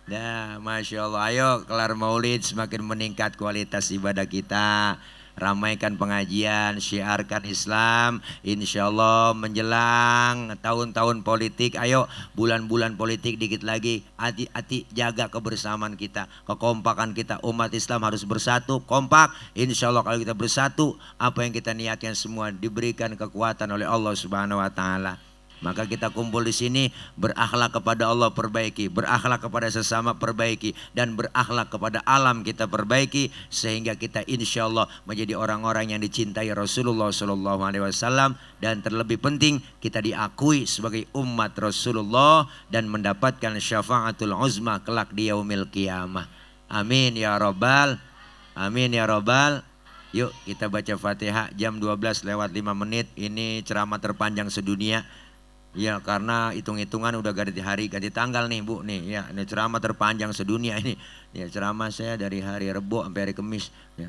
Dah, Masya Allah. Ayo kelar maulid semakin meningkat kualitas ibadah kita. Ramaikan pengajian, syiarkan Islam. Insya Allah menjelang tahun-tahun politik. Ayo bulan-bulan politik dikit lagi. Hati-hati jaga kebersamaan kita. Kekompakan kita umat Islam harus bersatu. Kompak. Insya Allah kalau kita bersatu. Apa yang kita niatkan semua diberikan kekuatan oleh Allah Subhanahu Wa Taala. Maka kita kumpul di sini berakhlak kepada Allah perbaiki, berakhlak kepada sesama perbaiki, dan berakhlak kepada alam kita perbaiki sehingga kita insya Allah menjadi orang-orang yang dicintai Rasulullah SAW dan terlebih penting kita diakui sebagai umat Rasulullah dan mendapatkan syafaatul uzma kelak di yaumil qiyamah. Amin ya rabbal, amin ya rabbal. Yuk kita baca Fatihah jam 12 lewat 5 menit. Ini ceramah terpanjang sedunia. Ya karena hitung-hitungan udah ganti hari ganti tanggal nih bu nih ya, ini ceramah terpanjang sedunia ini ya, ceramah saya dari hari Rebo sampai hari Kamis ya.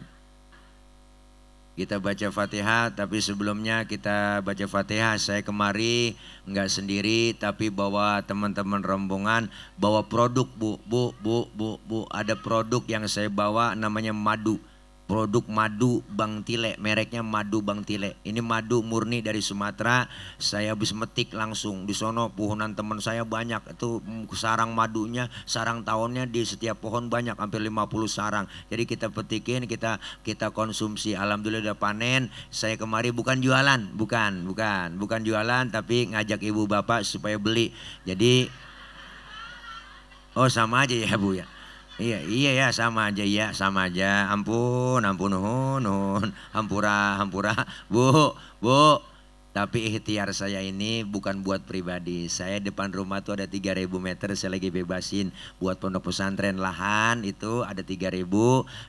Kita baca Fatihah, tapi sebelumnya kita baca Fatihah saya kemari nggak sendiri tapi bawa teman-teman rombongan, bawa produk bu ada produk yang saya bawa namanya madu. Produk madu Bang Tile, mereknya madu Bang Tile. Ini madu murni dari Sumatera. Saya habis metik langsung di sono, pohonan teman saya banyak. Itu sarang madunya, sarang tahunnya di setiap pohon banyak, hampir 50 sarang. Jadi kita petikin, kita konsumsi. Alhamdulillah udah panen. Saya kemari bukan jualan, bukan jualan, tapi ngajak ibu bapak supaya beli. Jadi oh sama aja ya bu ya. Iya ya sama aja ya sama aja. Ampun nuhun. Hampura bu. Tapi ikhtiar saya ini bukan buat pribadi. Saya depan rumah tuh ada 3.000 meter saya lagi bebasin buat pondok pesantren, lahan itu ada 3.000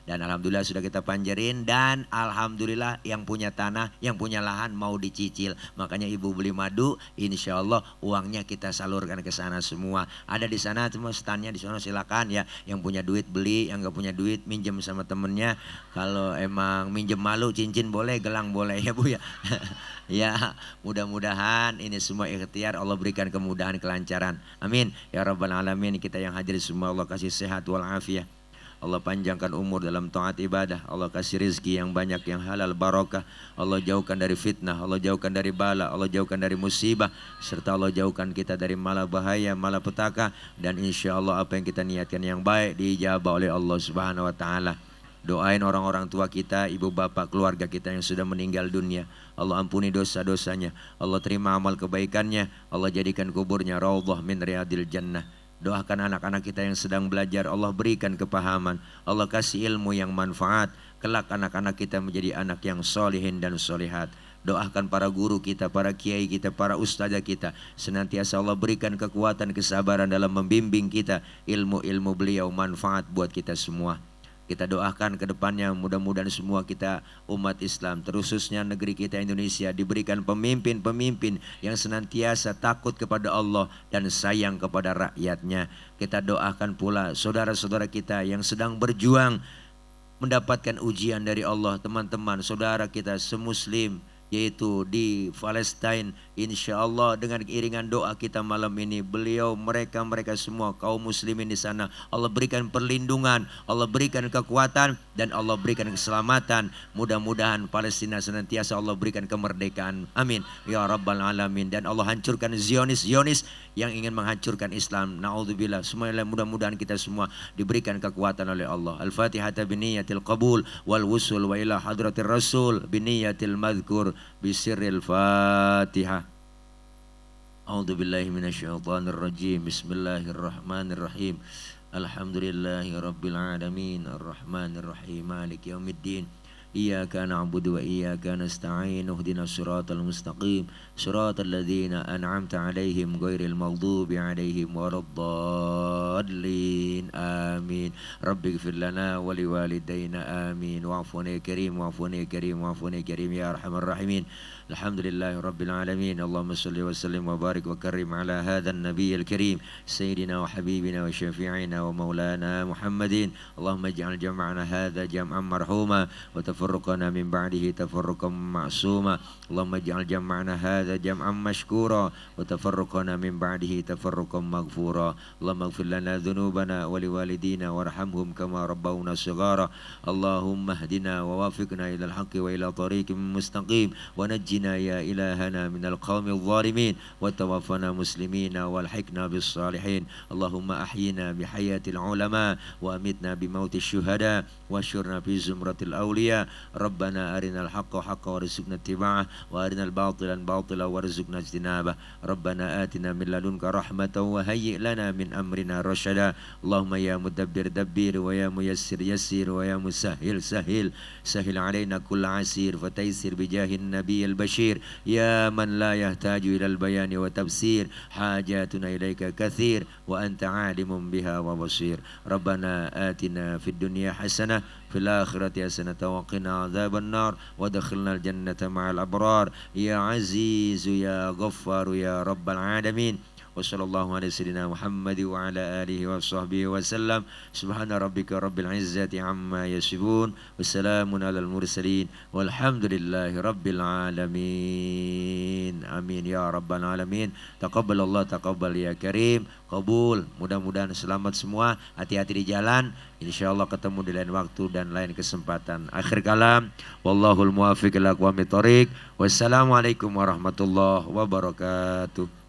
dan alhamdulillah sudah kita panjerin dan alhamdulillah yang punya tanah, yang punya lahan mau dicicil. Makanya ibu beli madu, insya Allah uangnya kita salurkan ke sana semua. Ada di sana cuma standnya di sana, silakan ya. Yang punya duit beli, yang nggak punya duit minjem sama temennya. Kalau emang minjem malu cincin boleh, gelang boleh ya bu ya. Ya mudah-mudahan ini semua ikhtiar Allah berikan kemudahan kelancaran. Amin ya rabbal alamin. Kita yang hadir semua Allah kasih sehat walafiat. Allah panjangkan umur dalam taat ibadah. Allah kasih rezeki yang banyak yang halal barokah. Allah jauhkan dari fitnah, Allah jauhkan dari bala, Allah jauhkan dari musibah, serta Allah jauhkan kita dari mala bahaya, malapetaka, dan insya Allah apa yang kita niatkan yang baik diijabah oleh Allah Subhanahu Wa Taala. Doain orang-orang tua kita, ibu bapak, keluarga kita yang sudah meninggal dunia. Allah ampuni dosa-dosanya. Allah terima amal kebaikannya. Allah jadikan kuburnya raudhah min riyadil jannah. Doakan anak-anak kita yang sedang belajar. Allah berikan kepahaman. Allah kasih ilmu yang manfaat. Kelak anak-anak kita menjadi anak yang solihin dan solihat. Doakan para guru kita, para kiai kita, para ustazah kita. Senantiasa Allah berikan kekuatan, kesabaran dalam membimbing kita. Ilmu-ilmu beliau manfaat buat kita semua. Kita doakan ke depannya mudah-mudahan semua kita umat Islam, terkhususnya negeri kita Indonesia diberikan pemimpin-pemimpin yang senantiasa takut kepada Allah dan sayang kepada rakyatnya. Kita doakan pula saudara-saudara kita yang sedang berjuang mendapatkan ujian dari Allah. Teman-teman, saudara kita semuslim yaitu di Palestina, insya Allah dengan iringan doa kita malam ini, beliau mereka semua kaum muslimin di sana, Allah berikan perlindungan, Allah berikan kekuatan, dan Allah berikan keselamatan. Mudah-mudahan Palestina senantiasa Allah berikan kemerdekaan, amin ya rabbal alamin. Dan Allah hancurkan Zionis yang ingin menghancurkan Islam, naudzubillah. Semuanya mudah-mudahan kita semua diberikan kekuatan oleh Allah. Al-Fatihah biniyatil qabul wal wusul wa ila hadratir rasul biniyatil madhkur bisirril Fatihah. A'udzu billahi minasyaitonir rajim. Bismillahirrahmanirrahim. Alhamdulillahi rabbil alamin arrahmanir rahim maliki yaumiddin. Iyyaka na'budu wa iyyaka nasta'in ihdinas siratal mustaqim siratal ladzina an'amta 'alaihim ghairil maghdubi 'alaihim waladdallin amin. Rabbighfir lana wa liwalidayna amin. Wa'funa ya karim wa'funa ya karim wa'funa ya karim ya arhamar rahimin. Alhamdulillahi rabbil alamin. Allahumma salli wa sallim wa barik wa karim ala hadzal nabiyil karim sayyidina wa habibina wa syafi'ina wa maulana Muhammadin. Allahumma ij'al jam'ana hadza jam'an marhuma wa tafarruqana min ba'dihi tafarruqan ma'suma. Allahumma ij'al jam'ana hadza jam'an mashkura wa tafarruqana min ba'dihi tafarruqan maghfura. Allahumma ighfir lana dhunubana wa liwalidina warhamhum kama rabbawna shighara. Allahumma ihdina wa wafiqna ila al-haqqi wa ila tariqin mustaqim wa najjina ya ilahana minal qawmil zalimin wa tawaffana muslimina walhiqna bis salihin. Allahumma ahyina bihayatil ulama wa amitna bimautis syuhada wa syurna fi zumratil awliya. Rabbana arinal haqqa haqqa warzuqna ittiba'ah wa arinal batilan batila warzuqna ijtinabah. Rabbana atina min ladunka rahmatan wa hayyi' lana min amrina rasyada. Allahumma ya mudabbir dabbir wa ya muyassir yassir wa ya musahhil sahhil sahhil alaina kulla asir fataysir bijahin nabiyil bashir ya man la yahtaju ilal bayani wa tafsir hajatuna ilaika kathir wa anta alimun biha wa basir. Rabbana atina fid dunya hasanah fil akhirati hasanatan wa qina adzaban nar wa adkhilnal jannata ma'al abrar ya azizu ya ghaffaru ya rabbal alamin. Wa sallallahu ala sayyidina Muhammad wa ala alihi wa sahbihi wa sallam. Subhana rabbika rabbil izzati amma yasifun wa salamun alal mursalin walhamdulillahi rabbil alamin. Amin ya rabbal alamin. Taqabbalallah taqabbal ya karim. Qabul. Mudah-mudahan selamat semua, hati-hati di jalan. Insyaallah ketemu di lain waktu dan lain kesempatan. Akhir kalam, wallahul muwaffiq ila aqwamit thoriq. Wassalamualaikum warahmatullahi wabarakatuh.